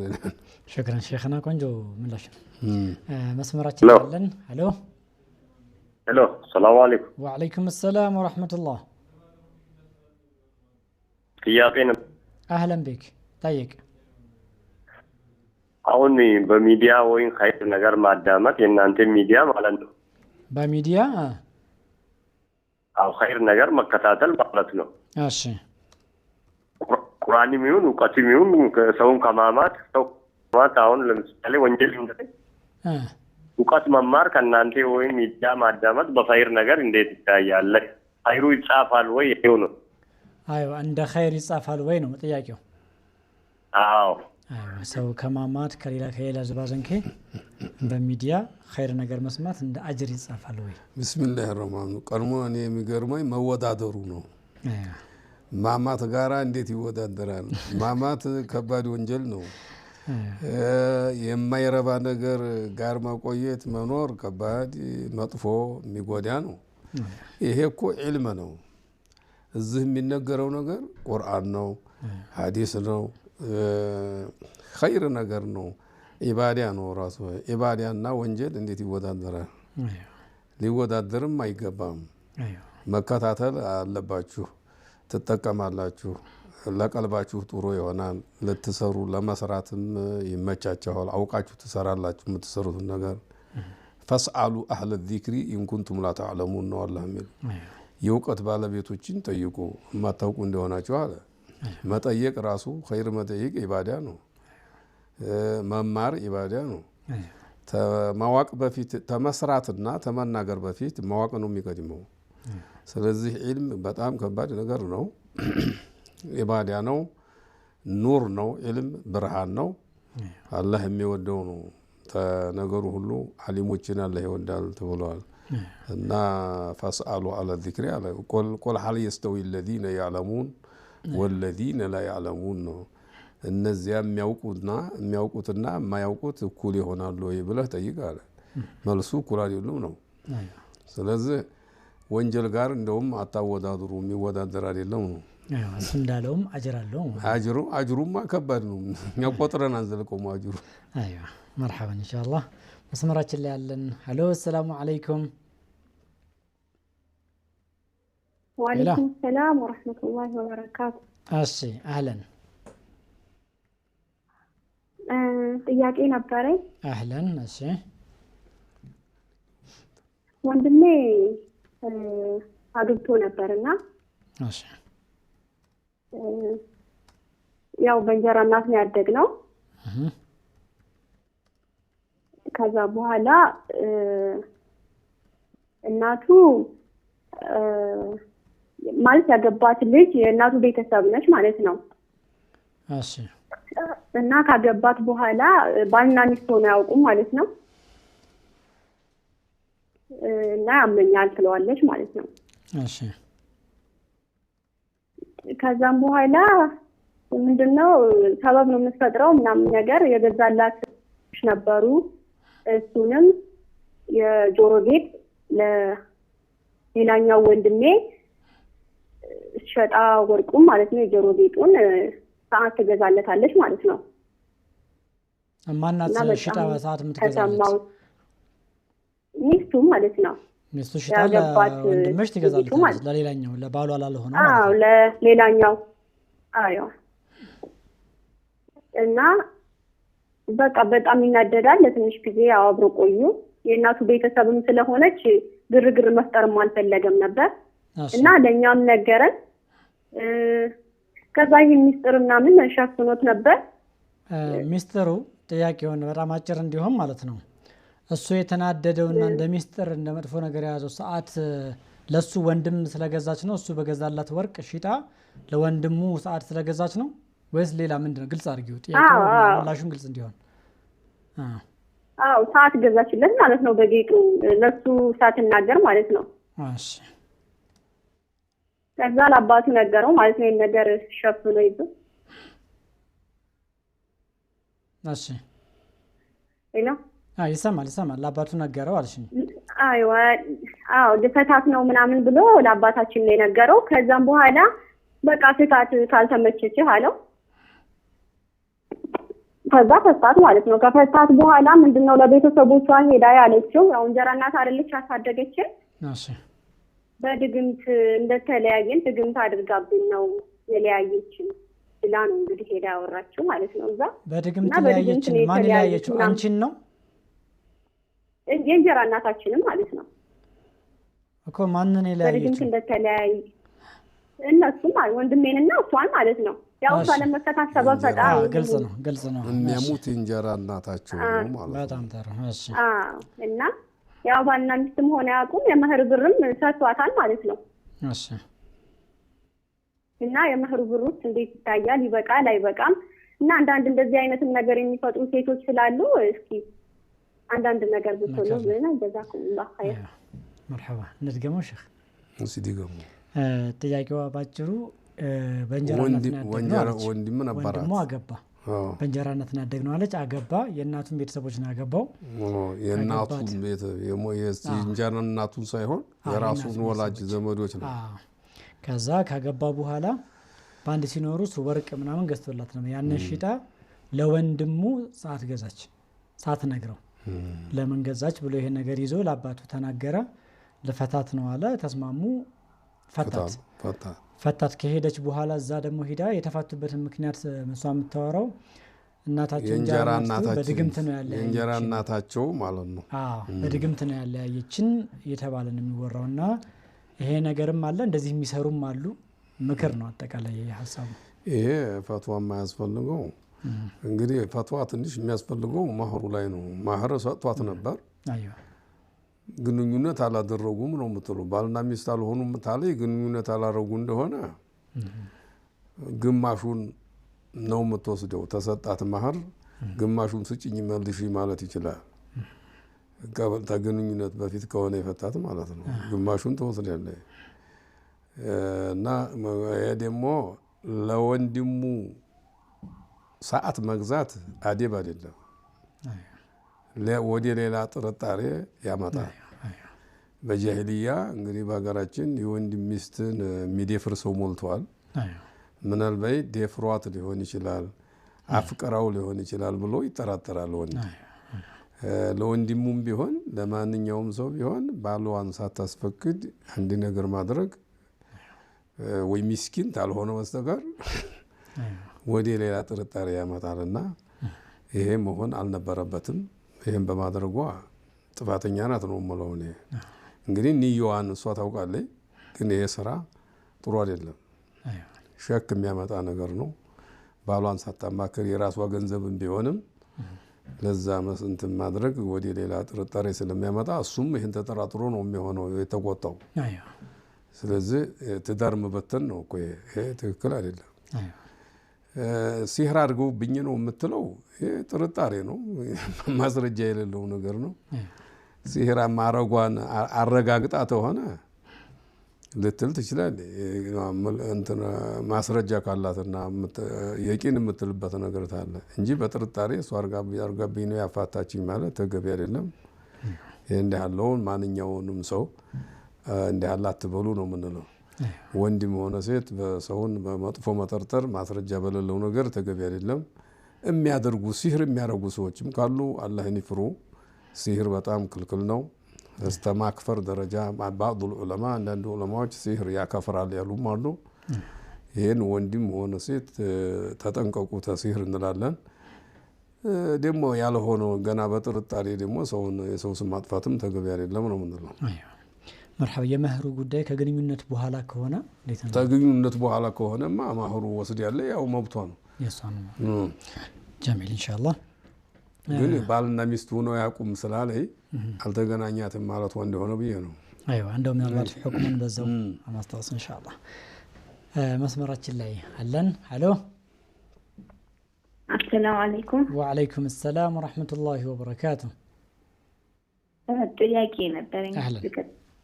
شكرا شيخنا ቆንጆ ምላሽ መስመራችን አለን ሄሎ ሄሎ ሰላም አለይኩም ወአለይኩም ሰላም ወራህመቱላህ ጥያቄ ነው اهلا بك ጠይቅ አሁን በሚዲያ ወይን ኸይር ነገር ማዳመጥ የናንተ ሚዲያ ማለት ነው በሚዲያ አው ኸይር ነገር መከታተል ማለት ነው እሺ ቁርአን የሚሆን እውቀት የሚሆን ሰውን ከማማት ሰው ማለት አሁን ለምሳሌ ወንጀል እንደዚህ እውቀት መማር ከናንተ ወይም ሚዲያ ማዳመጥ በኸይር ነገር እንዴት ይታያል ኸይሩ ይጻፋል ወይ ይሄው ነው አይዋ እንደ ኸይር ይጻፋል ወይ ነው ጥያቄው አዎ ሰው ከማማት ከሌላ ዝባዘንከ በሚዲያ ኸይር ነገር መስማት እንደ አጅር ይጻፋል ወይ ቢስሚላህ الرحمن ቀድሞ እኔ የሚገርመኝ መወዳደሩ ነው ማማት ጋራ እንዴት ይወዳደራል ማማት ከባድ ወንጀል ነው የማይረባ ነገር ጋር ማቆየት መኖር ከባድ መጥፎ የሚጎዳ ነው ይሄ እኮ ዒልም ነው እዚህ የሚነገረው ነገር ቁርአን ነው ሐዲስ ነው ኸይር ነገር ነው ኢባዳ ነው ራሱ ኢባዳና ወንጀል እንዴት ይወዳደራል ሊወዳደርም አይገባም መከታተል አለባችሁ ትጠቀማላችሁ ለቀልባችሁ ጥሩ ይሆናል ለተሰሩ ለመስራትም ይመቻቻል አውቃችሁ ትሰራላችሁ የምትሰሩት ነገር فاسألوا أهل الذكر إن كنتم لا تعلمون والله من የውቀት ባለቤቶችን ጠይቁ ማታውቁ እንደሆናችሁ አለ መጠየቅ ራሱ ኸይር መጠየቅ ኢባዳ ነው መማር ኢባዳ ነው ተማዋቅ በፊት ተመስራትና ተመናገር በፊት ማዋቅ ነው የሚቀድመው ስለዚህ ዒልም በጣም ከባድ ነገር ነው ኢባዳ ነው ኑር ነው ዒልም ብርሃን ነው አላህ የሚወደው ነው ተነገሩ ሁሉ ዓሊሞችን አላህ ይወዳል ተብሏል እና فاسألوا على الذكر على قل هل يستوي الذين يعلمون والذين لا يعلمون እነዚያ የሚያውቁትና የማያውቁት እኩል ይሆናሉ ወይ ብለህ ጠይቃለ መልሱ እኩል አይደሉም ነው ስለዚህ ወንጀል ጋር እንደውም አታወዳድሩ የሚወዳደር አይደለም ነው እሱ እንዳለውም አጅር አለው አጅሩማ ከባድ ነው የሚያቆጥረን አንዘልቀው አጅሩ አይዋ مرحبا ان شاء الله መስመራችን ላይ ያለን ሄሎ السلام عليكم وعليكم السلام ورحمة الله وبركاته እሺ اهلا ጥያቄ ነበረኝ اهلا እሺ ወንድሜ አግብቶ ነበርና እሺ ያው በእንጀራ እናት ነው ያደግነው። ከዛ በኋላ እናቱ ማለት ያገባት ልጅ የእናቱ ቤተሰብ ነች ማለት ነው። እሺ እና ካገባት በኋላ ባልና ሚስት ሆነው ያውቁም ማለት ነው። እና ያመኛል ትለዋለች ማለት ነው። እሺ ከዛም በኋላ ምንድነው ሰበብ ነው የምትፈጥረው ምናምን ነገር የገዛላት ነበሩ። እሱንም የጆሮ ጌጥ ለሌላኛው ወንድሜ ሸጣ ወርቁም ማለት ነው የጆሮ ጌጡን ሰዓት ትገዛለታለች ማለት ነው። ማናት ሸጣ ሰዓት የምትገዛለት? ሚስቱ ማለት ነው። ሚስቱ ሸጣ ለወንድምሽ ትገዛለታለች ለሌላኛው ለባሏ ላልሆነው ማለት ነው። አዎ ለሌላኛው አዎ። እና በቃ በጣም ይናደዳል። ለትንሽ ጊዜ አብሮ ቆዩ። የእናቱ ቤተሰብም ስለሆነች ግርግር መፍጠርም አልፈለገም ነበር እና ለኛም ነገረን። ከዛ ይሄ ሚስጥር ምናምን ሸፍኖት ነበር። ሚስጥሩ ጥያቄውን በጣም አጭር እንዲሆን ማለት ነው። እሱ የተናደደውና እንደ ሚስጥር እንደ መጥፎ ነገር የያዘው ሰዓት ለሱ ወንድም ስለገዛች ነው? እሱ በገዛላት ወርቅ ሽጣ ለወንድሙ ሰዓት ስለገዛች ነው ወይስ ሌላ ምንድነው? ግልጽ አድርጊው ጥያቄው ምላሹን ግልጽ እንዲሆን። አዎ ሰዓት ገዛችለት ማለት ነው በጌጡ ለሱ ሳትናገር ማለት ነው። እሺ ከዛ ለአባቱ ነገረው ማለት ነው። ነገር ሸፍኖ ይዞ እሺ ሄሎ ይሰማል ለአባቱ ነገረው አልሽኝ? አዎ ድፈታት ነው ምናምን ብሎ ለአባታችን ነው የነገረው። ከዛም በኋላ በቃ ፍታት ካልተመቸችህ አለው። ከዛ ፈታት ማለት ነው። ከፈታት በኋላ ምንድነው ለቤተሰቦቿ ሄዳ ያለችው ያው እንጀራ እናት አይደለች ያሳደገችን። እሺ በድግምት እንደተለያየን ድግምት አድርጋብኝ ነው የለያየችን ብላ ነው እንግዲህ ሄዳ ያወራችው ማለት ነው። እዛ በድግምት ለያየችን ማን ለያየችው? አንቺን ነው? የእንጀራ እናታችንም ማለት ነው እኮ ማንን ለያየችው? በድግምት እንደተለያየ እነሱም ወንድሜንና እሷን ማለት ነው። ያው ሳለመፈታት ሰበብ ፈጣ ግልጽ ነው የሚያሙት እንጀራ እናታቸው ነው ማለት ነው። በጣም ጥሩ። እሺ እና ያው ባልና ሚስትም ሆነ ያቁም የመህር ብርም ሰጥቷታል ማለት ነው። እሺ እና የመህር ብሩስ እንዴት ይታያል? ይበቃል አይበቃም? እና አንዳንድ እንደዚህ አይነትም ነገር የሚፈጥሩ ሴቶች ስላሉ እስኪ አንዳንድ ነገር ብትሉ ብለና ጀዛኩሙላህ ኸይር። መርሐባ እንደገመው ሼክ እንስዲገሙ ጥያቄው ባጭሩ በእንጀራነት ወንድም ነበራት ወንድሙ አገባ። በእንጀራነት ያደግነው አለች አገባ። የእናቱን ቤተሰቦች ነው ያገባው። የእናቱን ቤት የእንጀራ እናቱን ሳይሆን የራሱን ወላጅ ዘመዶች ነው። ከዛ ካገባ በኋላ ባንድ ሲኖሩ ወርቅ ምናምን ገዝቶላት ነው ያንን ሽጣ ለወንድሙ ሰዓት ገዛች። ሰዓት ነግረው ለምን ገዛች ብሎ ይሄን ነገር ይዞ ለአባቱ ተናገረ። ለፈታት ነው አለ። ተስማሙ። ፈታት ከሄደች በኋላ እዛ ደግሞ ሄዳ የተፋቱበትን ምክንያት እሷ የምታወራው እናታቸው የእንጀራ እናታቸው በድግምት ነው ያለያየችን የእንጀራ እናታቸው ማለት ነው። በድግምት ነው ያለያየችን እየተባለ ነው የሚወራውና ይሄ ነገርም አለ። እንደዚህ የሚሰሩም አሉ። ምክር ነው አጠቃላይ ሐሳቡ። ይሄ ፈትዋ የማያስፈልገው እንግዲህ ፈትዋ ትንሽ የሚያስፈልገው ማህሩ ላይ ነው። ማህር ሰጥቷት ነበር። አይዋ ግንኙነት አላደረጉም ነው የምትለው። ባልና ሚስት አልሆኑም ታለ ግንኙነት አላደረጉ እንደሆነ ግማሹን ነው የምትወስደው። ተሰጣት ማህር ግማሹን ስጭኝ መልሺ ማለት ይችላል። ግንኙነት በፊት ከሆነ የፈታት ማለት ነው። ግማሹን ትወስዳለች እና ይሄ ደግሞ ለወንድሙ ሰዓት መግዛት አደብ አይደለም። ወደ ሌላ ጥርጣሬ ያመጣል። በጃሂልያ እንግዲህ በሀገራችን የወንድም ሚስትን የሚደፍር ሰው ሞልቷል። ምናልባት ደፍሯት ሊሆን ይችላል፣ አፍቅራው ሊሆን ይችላል ብሎ ይጠራጠራል ወንድ። ለወንድሙም ቢሆን ለማንኛውም ሰው ቢሆን ባሏን ሳታስፈቅድ አንድ ነገር ማድረግ ወይ ምስኪን ካልሆነ በስተቀር ወደ ሌላ ጥርጣሬ ያመጣልና ይሄ መሆን አልነበረበትም። ይሄን በማድረጓ ጥፋተኛ ናት ነው የምለው እኔ። እንግዲህ ንያዋን እሷ ታውቃለች። ግን ይሄ ስራ ጥሩ አይደለም። ሸክ የሚያመጣ ነገር ነው። ባሏን ሳታማክር የራሷ ገንዘብም ቢሆንም ለዛ እንትን ማድረግ ወደ ሌላ ጥርጣሬ ስለሚያመጣ እሱም ይሄን ተጠራጥሮ ነው የሚሆነው የተቆጣው። ስለዚህ ትዳር መበተን ነው እኮ ይሄ ትክክል አይደለም። ሲህር አድርገውብኝ ነው የምትለው ይሄ ጥርጣሬ ነው፣ ማስረጃ የሌለው ነገር ነው። ሲህር ማረጓን አረጋግጣ ተሆነ ልትል ትችላለህ። እንትን ማስረጃ ካላትና የቂን የምትልበት ነገር ታለ እንጂ በጥርጣሬ እሷ አርጋብኝ ነው ያፋታችኝ ማለት ተገቢ አይደለም። ይሄ እንደ ያለውን ማንኛውንም ሰው እንደ ያለ አትበሉ ነው የምንለው። ወንድም ሆነ ሴት በሰውን በመጥፎ መጠርጠር ማስረጃ በሌለው ነገር ተገቢ አይደለም። የሚያደርጉ ሲህር የሚያደርጉ ሰዎችም ካሉ አላህን ይፍሩ። ሲህር በጣም ክልክል ነው። استماكفر درجة مع بعض العلماء عندنا علماء سحر يا كفر على يلوم ይሄን ወንድም ሆነ ሴት ተጠንቀቁ ተሲህር እንላለን። ደግሞ ያልሆነው ገና በጥርጣሬ ደግሞ የሰው ስም ማጥፋትም ተገቢ አይደለም ነው የምንለው። መርሐባ የመህሩ ጉዳይ ከግንኙነት በኋላ ከሆነ ከግንኙነት በኋላ ከሆነማ መህሩ ወስድ ያለ ያው መብቷ ነው የሷን ጀሚል ኢንሻአላህ። ግን ባልና ሚስት ሆኖ ያቁም ስላለይ አልተገናኛትም ማለት እንደሆነ ብዬ ነው። አይዋ እንደው ምናልባት ሁክሙን በዛው ማስተዋወስ ኢንሻአላህ። መስመራችን ላይ አለን። ሄሎ السلام عليكم. وعليكم السلام ورحمة الله وبركاته. ጥያቄ ነበረኝ።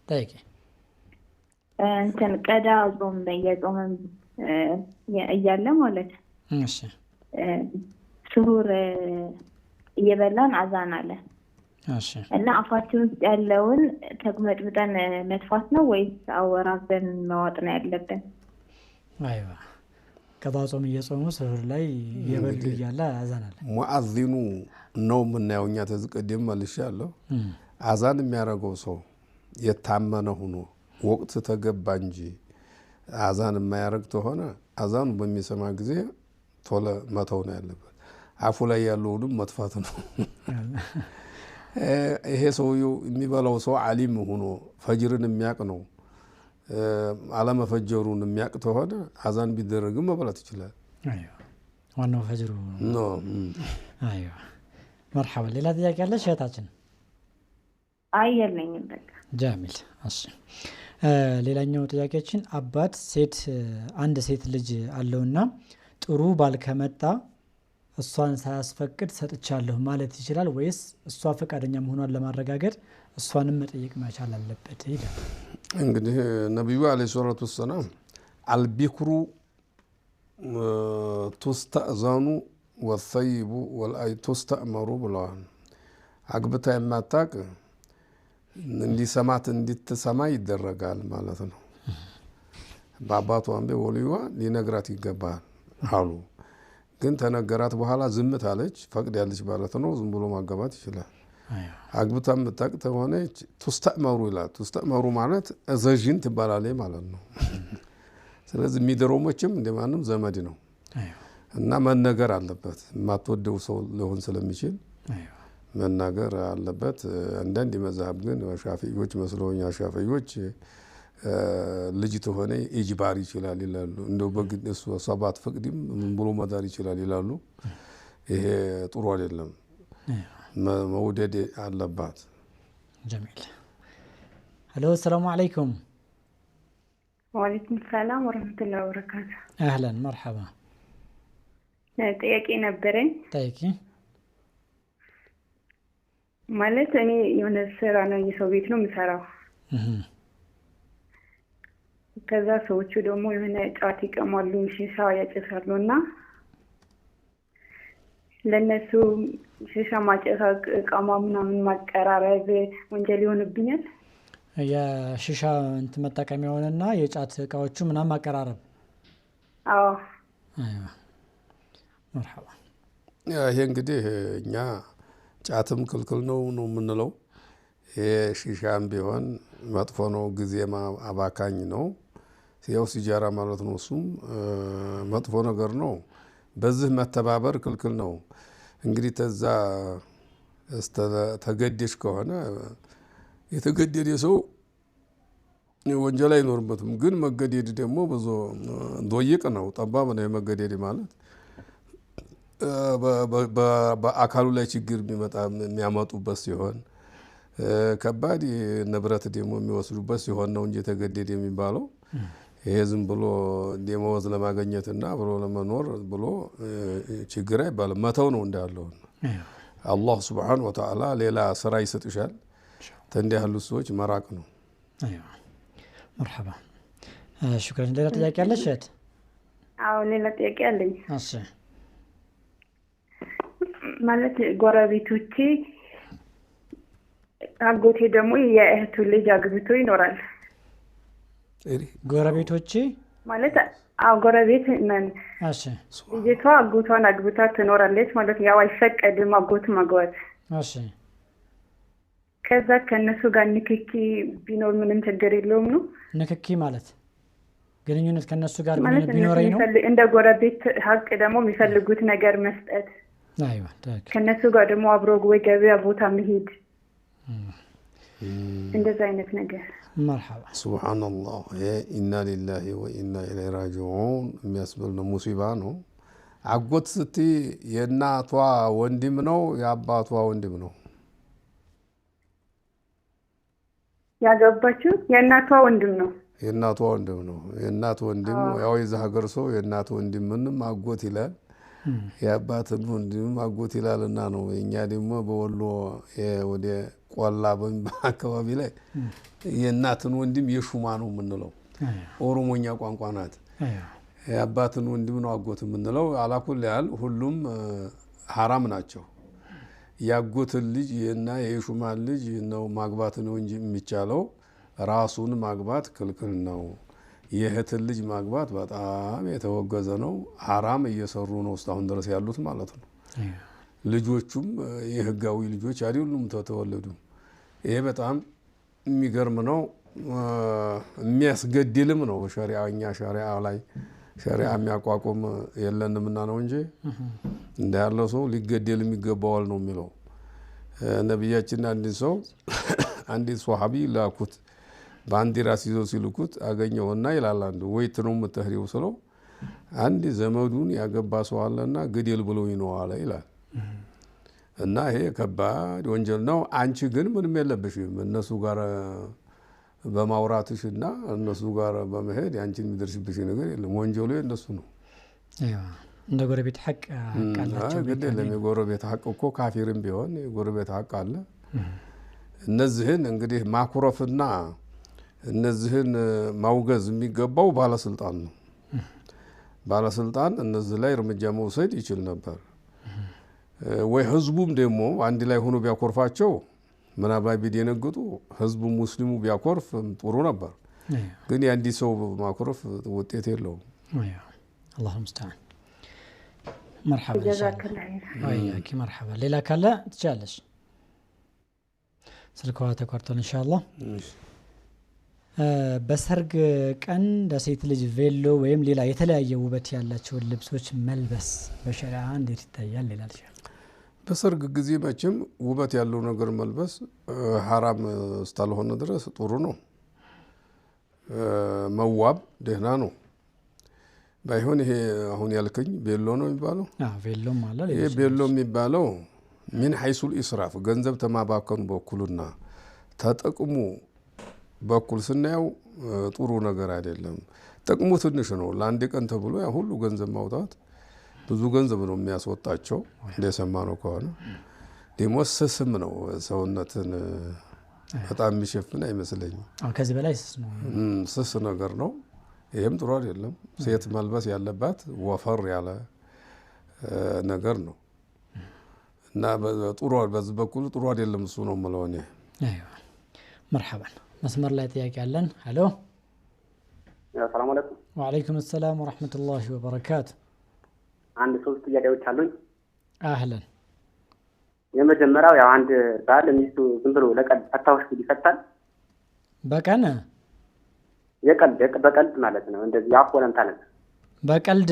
ጠይቂ። እንትን ቀዳ ጾም በየጾም እያለ ማለት እሺ ስሁር እየበላን አዛን አለ። እሺ እና አፋችን ውስጥ ያለውን ተግመጥምጠን መጥፋት ነው ወይስ አወራርደን ማዋጥ ነው ያለብን? አይዋ ቀዳ ጾም እየጾሙ ስሁር ላይ እየበሉ እያለ አዛን አለ። ሙአዚኑ ነው ምናየው እኛ ተዝቀደም መልሻለሁ። አዛን የሚያደርገው ሰው የታመነ ሆኖ ወቅት ተገባ እንጂ አዛን የማያደርግ ተሆነ አዛኑ በሚሰማ ጊዜ ቶሎ መተው ነው ያለበት። አፉ ላይ ያለውንም መጥፋት ነው። ይሄ ሰውየው የሚበላው ሰው ዓሊም ሆኖ ፈጅርን የሚያቅ ነው። አለመፈጀሩን የሚያቅ ተሆነ አዛን ቢደረግም መብላት ይችላል። አይዋ ዋናው ፈጅሩ ነው። አይዋ መርሐባ። ሌላ ጥያቄ አለ ሸታችን? አየለኝም በቃ ጀሚል። እሺ ሌላኛው ጥያቄያችን አባት አንድ ሴት ልጅ አለውና ጥሩ ባል ከመጣ እሷን ሳያስፈቅድ ሰጥቻለሁ ማለት ይችላል ወይስ እሷ ፈቃደኛ መሆኗን ለማረጋገጥ እሷንም መጠየቅ መቻል አለበት ይላል? እንግዲህ ነብዩ አለይሂ ሰላቱ ወሰለም አልቢክሩ ተስተእዘኑ ወሰይቡ ወልአይ ተስተእመሩ ብለዋል። አግብታ የማታውቅ እንዲሰማት እንድትሰማ ይደረጋል ማለት ነው። በአባቷም በወልዩዋ ሊነግራት ይገባል አሉ። ግን ተነገራት በኋላ ዝም ታለች ፈቅድ ያለች ማለት ነው። ዝም ብሎ ማጋባት ይችላል። አግብታ የምታውቅ ተሆነች ተስተእመሩ ይላል። ተስተእመሩ ማለት እዘዥን ትባላለች ማለት ነው። ስለዚህ የሚደሮሞችም እንደማንም ዘመድ ነው እና መነገር አለበት። የማትወደው ሰው ሊሆን ስለሚችል መናገር አለበት። አንዳንድ መዛሀብ ግን ሻፊዒዎች መስለውኛ ሻፊዒዎች ልጅ ተሆነ ኢጅባር ይችላል ይላሉ። እንደው በግድ እሱ ሰባት ፈቅድም ብሎ መዳር ይችላል ይላሉ። ይሄ ጥሩ አይደለም። መውደድ አለባት። ጀሚል። ሄሎ ሰላም አለይኩም። ወአለይኩም ሰላም ወራህመቱላሂ ወበረካቱ። አህለን መርሐባ። ጥያቄ ነበረኝ። ጠይቂ። ማለት እኔ የሆነ ስራ ነው የሰው ቤት ነው የምሰራው። ከዛ ሰዎቹ ደግሞ የሆነ ጫት ይቀማሉ፣ ሺሻ ያጨሳሉ እና ለነሱ ሺሻ ማጨሳ እቃማ ምናምን ማቀራረብ ወንጀል ይሆንብኛል? የሺሻ እንትን መጠቀሚያውንና የጫት እቃዎቹ ምናምን ማቀራረብ? አዎ። አይዋ መርሐባ። ይሄ እንግዲህ እኛ ጫትም ክልክል ነው የምንለው። ሺሻም ቢሆን መጥፎ ነው፣ ጊዜ አባካኝ ነው። ያው ሲጃራ ማለት ነው። እሱም መጥፎ ነገር ነው። በዚህ መተባበር ክልክል ነው። እንግዲህ ተዛ ተገደሽ ከሆነ የተገደደ ሰው ወንጀል አይኖርበትም። ግን መገደድ ደግሞ ብዙ ዶይቅ ነው፣ ጠባብ ነው። የመገደድ ማለት በአካሉ ላይ ችግር የሚያመጡበት ሲሆን ከባድ ንብረት ደግሞ የሚወስዱበት ሲሆን ነው እንጂ ተገደድ የሚባለው ይሄ ዝም ብሎ ደመወዝ ለማግኘትና ብሎ ለመኖር ብሎ ችግር አይባልም። መተው ነው እንዳለው። አላህ ሱብሓነሁ ወተዓላ ሌላ ስራ ይሰጥሻል። ተንደ ያሉ ሰዎች መራቅ ነው። አይዋ መርሐባ ሽክራን። ሌላ ጥያቄ አለሽ? አዎ ሌላ ጥያቄ አለኝ። እሺ ማለት ጎረቤቶቼ አጎቴ ደግሞ የእህቱ ልጅ አግብቶ ይኖራል። ጎረቤቶቼ ማለት አዎ ጎረቤት ነን። እሺ ልጅቷ አጎቷን አግብታ ትኖራለች ማለት ያው አይፈቀድም አጎት ማግባት። እሺ ከዛ ከነሱ ጋር ንክኪ ቢኖር ምንም ችግር የለውም ነው? ንክኪ ማለት ግንኙነት ከነሱ ጋር ቢኖረኝ ነው። እንደ ጎረቤት ሀቅ ደግሞ የሚፈልጉት ነገር መስጠት። አይዋ ከነሱ ጋር ደግሞ አብሮ ወይ ገበያ ቦታ መሄድ እንደዛ አይነት ነገር። መርሐባ ሱብሃንአላህ። ኢና ሊላሂ ወኢና ኢለይሂ ራጂዑን የሚያስብል ነው። ሙሲባ ነው። አጎት ስትይ የእናቷ ወንድም ነው የአባቷ ወንድም ነው? ያገባችው የእናቷ ወንድም ነው። የእናቷ ወንድም ነው። የእናት ወንድም ያው የዛ ሀገር ሰው የእናት ወንድም ምንም አጎት ይላል፣ የአባትም ወንድም አጎት ይላልና ነው። እኛ ደግሞ በወሎ ወደ ቆላ በሚባል አካባቢ ላይ የእናትን ወንድም የሹማ ነው የምንለው። ኦሮሞኛ ቋንቋ ናት። የአባትን ወንድም ነው አጎት የምንለው። አላኩል ያህል ሁሉም ሐራም ናቸው። ያጎትን ልጅ እና የሹማን ልጅ ነው ማግባት ነው እንጂ የሚቻለው ራሱን ማግባት ክልክል ነው። የእህትን ልጅ ማግባት በጣም የተወገዘ ነው። ሐራም እየሰሩ ነው እስካሁን ድረስ ያሉት ማለት ነው። ልጆቹም የህጋዊ ልጆች አይደሉም ተተወለዱ። ይሄ በጣም የሚገርም ነው። የሚያስገድልም ነው። ሸሪዓኛ ሸሪዓ ላይ ሸሪዓ የሚያቋቁም የለንምና ነው እንጂ እንደ ያለው ሰው ሊገደል የሚገባዋል ነው የሚለው ነብያችን። አንድ ሷሃቢ ላኩት ባንዲራ ሲይዘው ሲልኩት አገኘውና ይላል አንዱ ወይት ነው የምትህሪው ስለው አንድ ዘመዱን ያገባ ሰው አለና ግደል ብሎኝ ነው አለ ይላል። እና ይሄ ከባድ ወንጀል ነው። አንቺ ግን ምንም የለብሽም እነሱ ጋር በማውራትሽና እነሱ ጋር በመሄድ አንቺን የሚደርስብሽ ነገር የለም። ወንጀሉ የነሱ ነው። አይዋ እንደ ጎረቤት ሐቅ አላቸው። ግዴለም የጎረቤት ሐቅ እኮ ካፊርም ቢሆን የጎረቤት ሐቅ አለ። እነዚህን እንግዲህ ማኩረፍና እነዚህን ማውገዝ የሚገባው ባለስልጣን ነው። ባለስልጣን እነዚህ ላይ እርምጃ መውሰድ ይችል ነበር ወይ? ህዝቡም ደግሞ አንድ ላይ ሆኖ ቢያኮርፋቸው ምናባይ ቢደነግጡ ህዝቡ ሙስሊሙ ቢያኮርፍ ጥሩ ነበር። ግን የአንድ ሰው ማኮርፍ ውጤት የለውም። አላሁ ሙስተዓን። መርሐባ ወያኪ መርሐባ። ሌላ ካለ ትችላለሽ። ስልክዋ ተቋርጧል ኢንሻአላህ። በሰርግ ቀን ለሴት ልጅ ቬሎ ወይም ሌላ የተለያየ ውበት ያላቸውን ልብሶች መልበስ በሸሪዓ እንዴት ይታያል ይላል? በሰርግ ጊዜ መቼም ውበት ያለው ነገር መልበስ ሐራም እስካልሆነ ድረስ ጥሩ ነው። መዋብ ደህና ነው። ባይሆን ይሄ አሁን ያልከኝ ቤሎ ነው የሚባለው? ቬሎም አለ። ይሄ ቤሎ የሚባለው ምን ሐይሱል ኢስራፍ ገንዘብ ተማባከኑ በኩልና ተጠቅሙ በኩል ስናየው ጥሩ ነገር አይደለም። ጥቅሙ ትንሽ ነው። ለአንድ ቀን ተብሎ ያ ሁሉ ገንዘብ ማውጣት ብዙ ገንዘብ ነው የሚያስወጣቸው። እንደሰማነው ከሆነ ደግሞ ስስም ነው፣ ሰውነትን በጣም የሚሸፍን አይመስለኝም። ከዚህ በላይ ስስ ነገር ነው። ይሄም ጥሩ አይደለም። ሴት መልበስ ያለባት ወፈር ያለ ነገር ነው እና ጥሩ በዚህ በኩል ጥሩ አይደለም። እሱ ነው የምለው እኔ። አይዋ መርሐባን። መስመር ላይ ጥያቄ አለን። ሄሎ ሰላም አለይኩም። ወአለይኩም ሰላም ወራህመቱላሂ ወበረካቱ። አንድ ሶስት ጥያቄዎች አሉኝ። አህለን። የመጀመሪያው ያው አንድ ባል ሚስቱ ዝም ብሎ ለቀልድ ፈታሁሽ ቢል ይፈታል? በቀን በቀልድ ማለት ነው። እንደዚህ ያፍ ወለምታ ነገር በቀልድ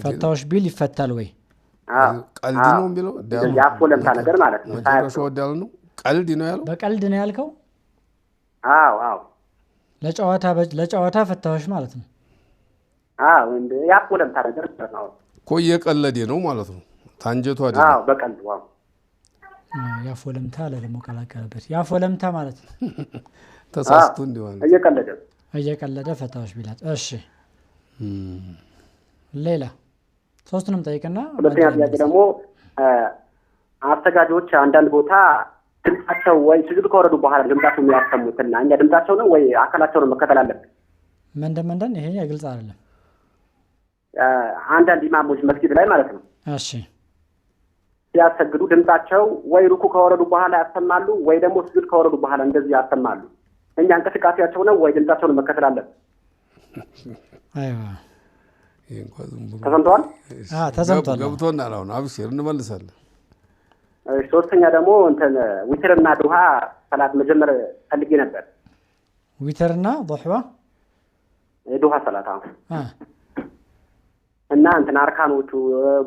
ፈታሁሽ ቢል ይፈታል ወይ? ቀልድ ነው የሚለው ያፍ ወለምታ ነገር ማለት ነው። ሳይሆን ወዳል ነው ቀልድ ነው ያለው። በቀልድ ነው ያልከው? አዎ ለጨዋታ ፈታዎች ማለት ነው። እንደ ያፍ ወለምታ ነገር ነው እኮ እየቀለደ ነው ማለት ነው። ታንጀቱ አይደለም። በቀልድ ያፍ ወለምታ ለደሞ ቀላቀለበት። ያፍ ወለምታ ማለት ነው ተሳስቶ እንዲሆን እየቀለደ ፈታዎች ቢላት። እሺ ሌላ ሶስቱንም ጠይቅና ሁለተኛ ጥያቄ ደግሞ አስተጋጆች አንዳንድ ቦታ ድምጻቸው ወይ ስጁድ ከወረዱ በኋላ ድምጻቸው የሚያሰሙትና እኛ ድምጻቸው ነው ወይ አካላቸው ነው መከተል አለብን? መንደን ይሄ ግልጽ አይደለም። አንዳንድ ኢማሞች መስጊድ ላይ ማለት ነው እሺ ሲያሰግዱ ድምጻቸው ወይ ሩኩ ከወረዱ በኋላ ያሰማሉ ወይ ደግሞ ስጁድ ከወረዱ በኋላ እንደዚህ ያሰማሉ። እኛ እንቅስቃሴያቸው ነው ወይ ድምጻቸው ነው መከተል አለብን? አይዋ ተሰምቷል? ተሰምቷል። ገብቶናል። አሁን አብሽር እንመልሳለን። ሶስተኛ ደግሞ ዊትርና ዱሃ ሰላት መጀመር ፈልጌ ነበር። ዊትርና ዱሃ ሰላት እና አርካኖቹ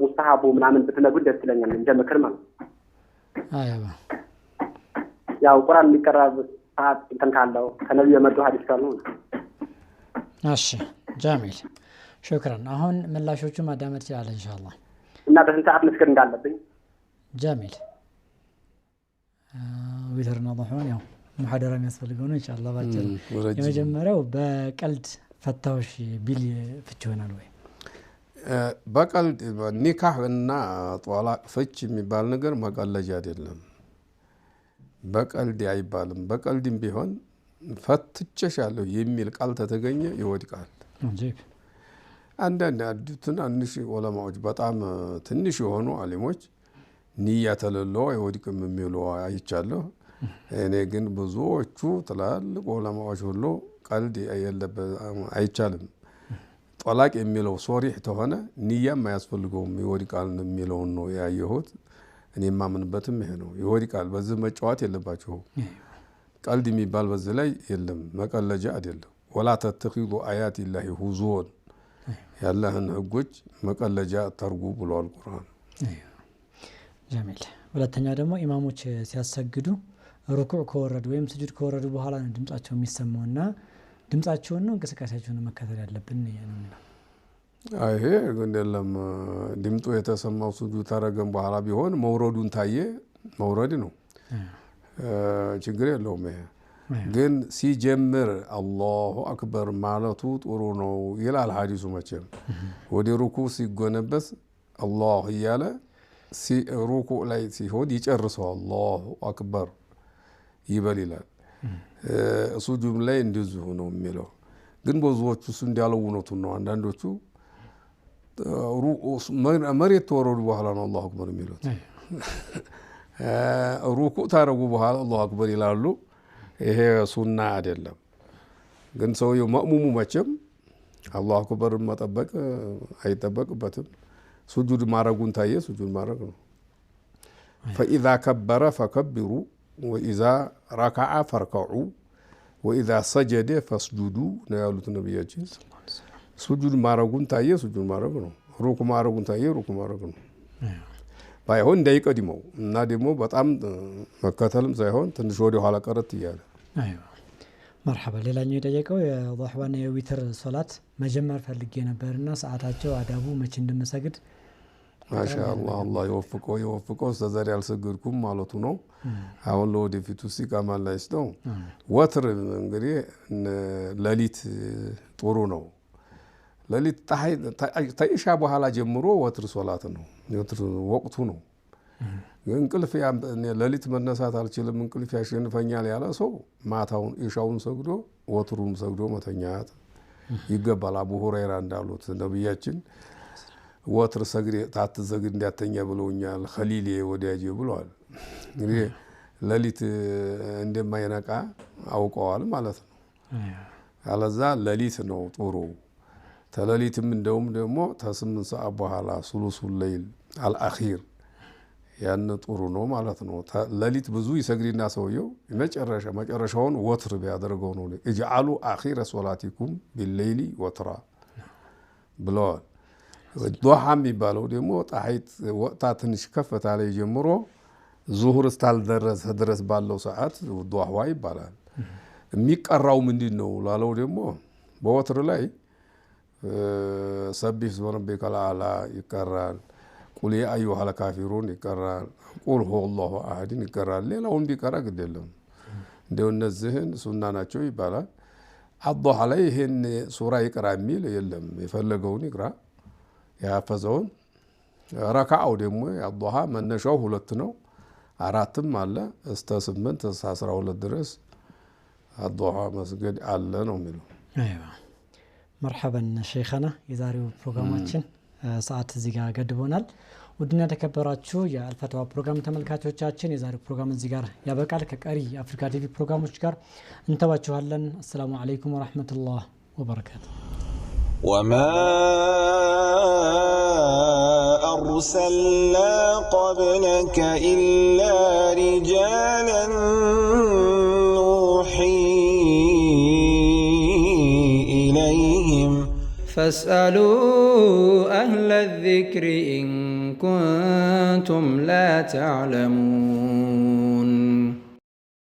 ሙስተሐቡ ምናምን ብትነግሩኝ ደስ ይለኛል እንደ ምክር ማለት አይዋ ያው ቁርአን የሚቀራብ ሰዓት ካለው ከነብዩ የመጡ ሐዲስ ካለው እሺ ጀሚል ሽክራን። አሁን ምላሾቹ ማዳመጥ ይችላል ኢንሻአላህ። እና በስንት ሰዓት መስገድ እንዳለብኝ ጀሚል ዊትርና ዱሃን ያው ሙሐደራ የሚያስፈልገው ነው ኢንሻአላህ። ባጭሩ የመጀመሪያው በቀልድ ፈታዎች ቢል ፍች ይሆናል ወይ? በቀልድ ኒካህ እና ጧላቅ ፍች የሚባል ነገር መቀለጃ አይደለም። በቀልድ አይባልም። በቀልድም ቢሆን ፈትቼሻለሁ የሚል ቃል ተተገኘ ይወድቃል። አንዳንድ ትናንሽ ዑለማዎች በጣም ትንሽ የሆኑ አሊሞች ንያ ተለለው አይወድቅም የሚሉ አይቻለሁ። እኔ ግን ብዙዎቹ ትላልቅ ዑለማዎች ሁሉ ቀልድ አይቻልም ጦላቅ የሚለው ሶሪህ ተሆነ ንያም አያስፈልገውም ይወድቃል የሚለውን ነው ያየሁት። እኔ ማምንበትም ይሄ ነው። ይወድቃል። በዚህ መጫወት የለባቸውም። ቀልድ የሚባል በዚህ ላይ የለም። መቀለጃ አይደለም። ወላ ተተኺዙ አያት ላሂ ሁዙወን ያለህን ህጎች መቀለጃ ተርጉ ብሏል ቁርአን። ጀሚል። ሁለተኛ ደግሞ ኢማሞች ሲያሰግዱ ሩኩዕ ከወረዱ ወይም ስጁድ ከወረዱ በኋላ ነው ድምጻቸው የሚሰማውና ድምጻቸውን ነው እንቅስቃሴያቸውን መከተል ያለብን ነው። ይሄ እንደለም ድምጡ የተሰማው ስጁድ ታረገም በኋላ ቢሆን መውረዱን ታየ መውረድ ነው። ችግር የለውም። ይሄ ግን ሲጀምር አላሁ አክበር ማለቱ ጥሩ ነው ይላል ሐዲሱ። መቼም ወደ ሩኩዕ ሲጎነበስ አላህ እያለ ሩኩዕ ላይ ሲሆን ይጨርሰው አላሁ አክበር ይበል ይላል። ሱጁድ ላይ እንደዚሁ ነው የሚለው። ግን ብዙዎቹ እሱ እንዲያለው እውነቱን ነው። አንዳንዶቹ መሬት ተወረዱ በኋላ ነው አላሁ አክበር የሚሉት። ሩኩዕ ታረጉ በኋላ አላሁ አክበር ይላሉ። ይሄ ሱና አይደለም። ግን ሰውየው መእሙሙ መቼም አላሁ አክበር መጠበቅ አይጠበቅበትም። ሱጁድ ማረጉን ታየ ሱጁድ ማረግ ነው። ፈኢዛ ከበረ ፈከብሩ ወኢዛ ረከዐ ፈርከዑ ወኢዛ ሰጀደ ፈስጁዱ ነው ያሉት ነቢያችን። ሱጁድ ማረጉን ታየ ሱጁድ ማረግ ነው። ሩኩዕ ማረጉን ታየ ሩኩዕ ማረግ ነው። ባይሆን እንዳይቀድመው እና ደግሞ በጣም መከተልም ሳይሆን ትንሽ ወደ ኋላ ቀረት እያለ መርሐባ። ሌላኛው የጠየቀው የዱሃና የዊትር ሶላት መጀመር ፈልጌ ነበርና ሰዓታቸው አዳቡ መቼ እንደምሰግድ ማሻአላህ አላህ ይወፍቀው እስከዛሬ አልሰገድኩም ማለቱ ነው። አሁን ለወደፊቱ ሲቃማ ላይ ነው። ወትር እንግዲህ ሌሊት ጥሩ ነው። ሌሊት ተኢሻ በኋላ ጀምሮ ወትር ሶላት ነው። ወትር ወቅቱ ነው። እንቅልፍ ሌሊት መነሳት አልችልም እንቅልፍ ያሸንፈኛል ያለ ሰው ማታውን ኢሻውን ሰግዶ ወትሩን ሰግዶ መተኛት ይገባል። አቡ ሁረይራ እንዳሉት ነብያችን ወትር ሰግድ ታትዘግድ እንዲያተኛ ብለውኛል ኸሊሌ ወዳጄ ብለዋል። እንግዲህ ሌሊት እንደማይነቃ አውቀዋል ማለት ነው። አለዛ ሌሊት ነው ጥሩ። ተሌሊትም እንደውም ደግሞ ተስምንት ሰዓት በኋላ ሱሉሱል ለይል አልአኺር ያን ጥሩ ነው ማለት ነው። ሌሊት ብዙ ይሰግድና ሰውየው መጨረሻውን ወትር ቢያደርገው ነው። እጅዓሉ አኺረ ሶላቲኩም ቢለይሊ ወትራ ብለዋል። ዱሃ የሚባለው ደግሞ ፀሐይ ወቅታ ትንሽ ከፍታ ላይ ጀምሮ ዙሁር እስካልደረሰ ድረስ ባለው ሰዓት ዱሃ ይባላል። የሚቀራው ምንድነው ላለው ደግሞ በወትር ላይ ሰቢህ ወረቢከል አዕላ ይቀራል። ቁል ያ አዩሀል ካፊሩን ይቀራል። ቁል ሁወላሁ አሐድን ይቀራል። ሌላውን ቢቀራ ግድ የለም። እንደው እነዚህን ሱና ናቸው ይባላል። አዱሃ ላይ ይሄን ሱራ ይቅራ የሚል የለም። የፈለገውን ይቅራ ያፈዘውን። ረካዓው ደግሞ አዱሃ መነሻው 2 ነው፣ 4ም አለ እስከ 8 እስከ 12 ድረስ አዱሃ መስገድ አለ ነው የሚለው። አይዋ መርሐበን ሸይኸና። የዛሬው ፕሮግራማችን ሰዓት እዚህ ጋር ገድቦናል። ውድና ተከበራችሁ የአልፈትዋ ፕሮግራም ተመልካቾቻችን የዛሬው ፕሮግራም እዚህ ጋር ያበቃል። ከቀሪ የአፍሪካ ቲቪ ፕሮግራሞች ጋር እንተዋችኋለን። አሰላሙ አለይኩም ወራህመቱላህ ወበረካቱ። وما أرسلنا قبلك إلا رجالا نوحي إليهم فاسألوا أهل الذكر إن كنتم لا تعلمون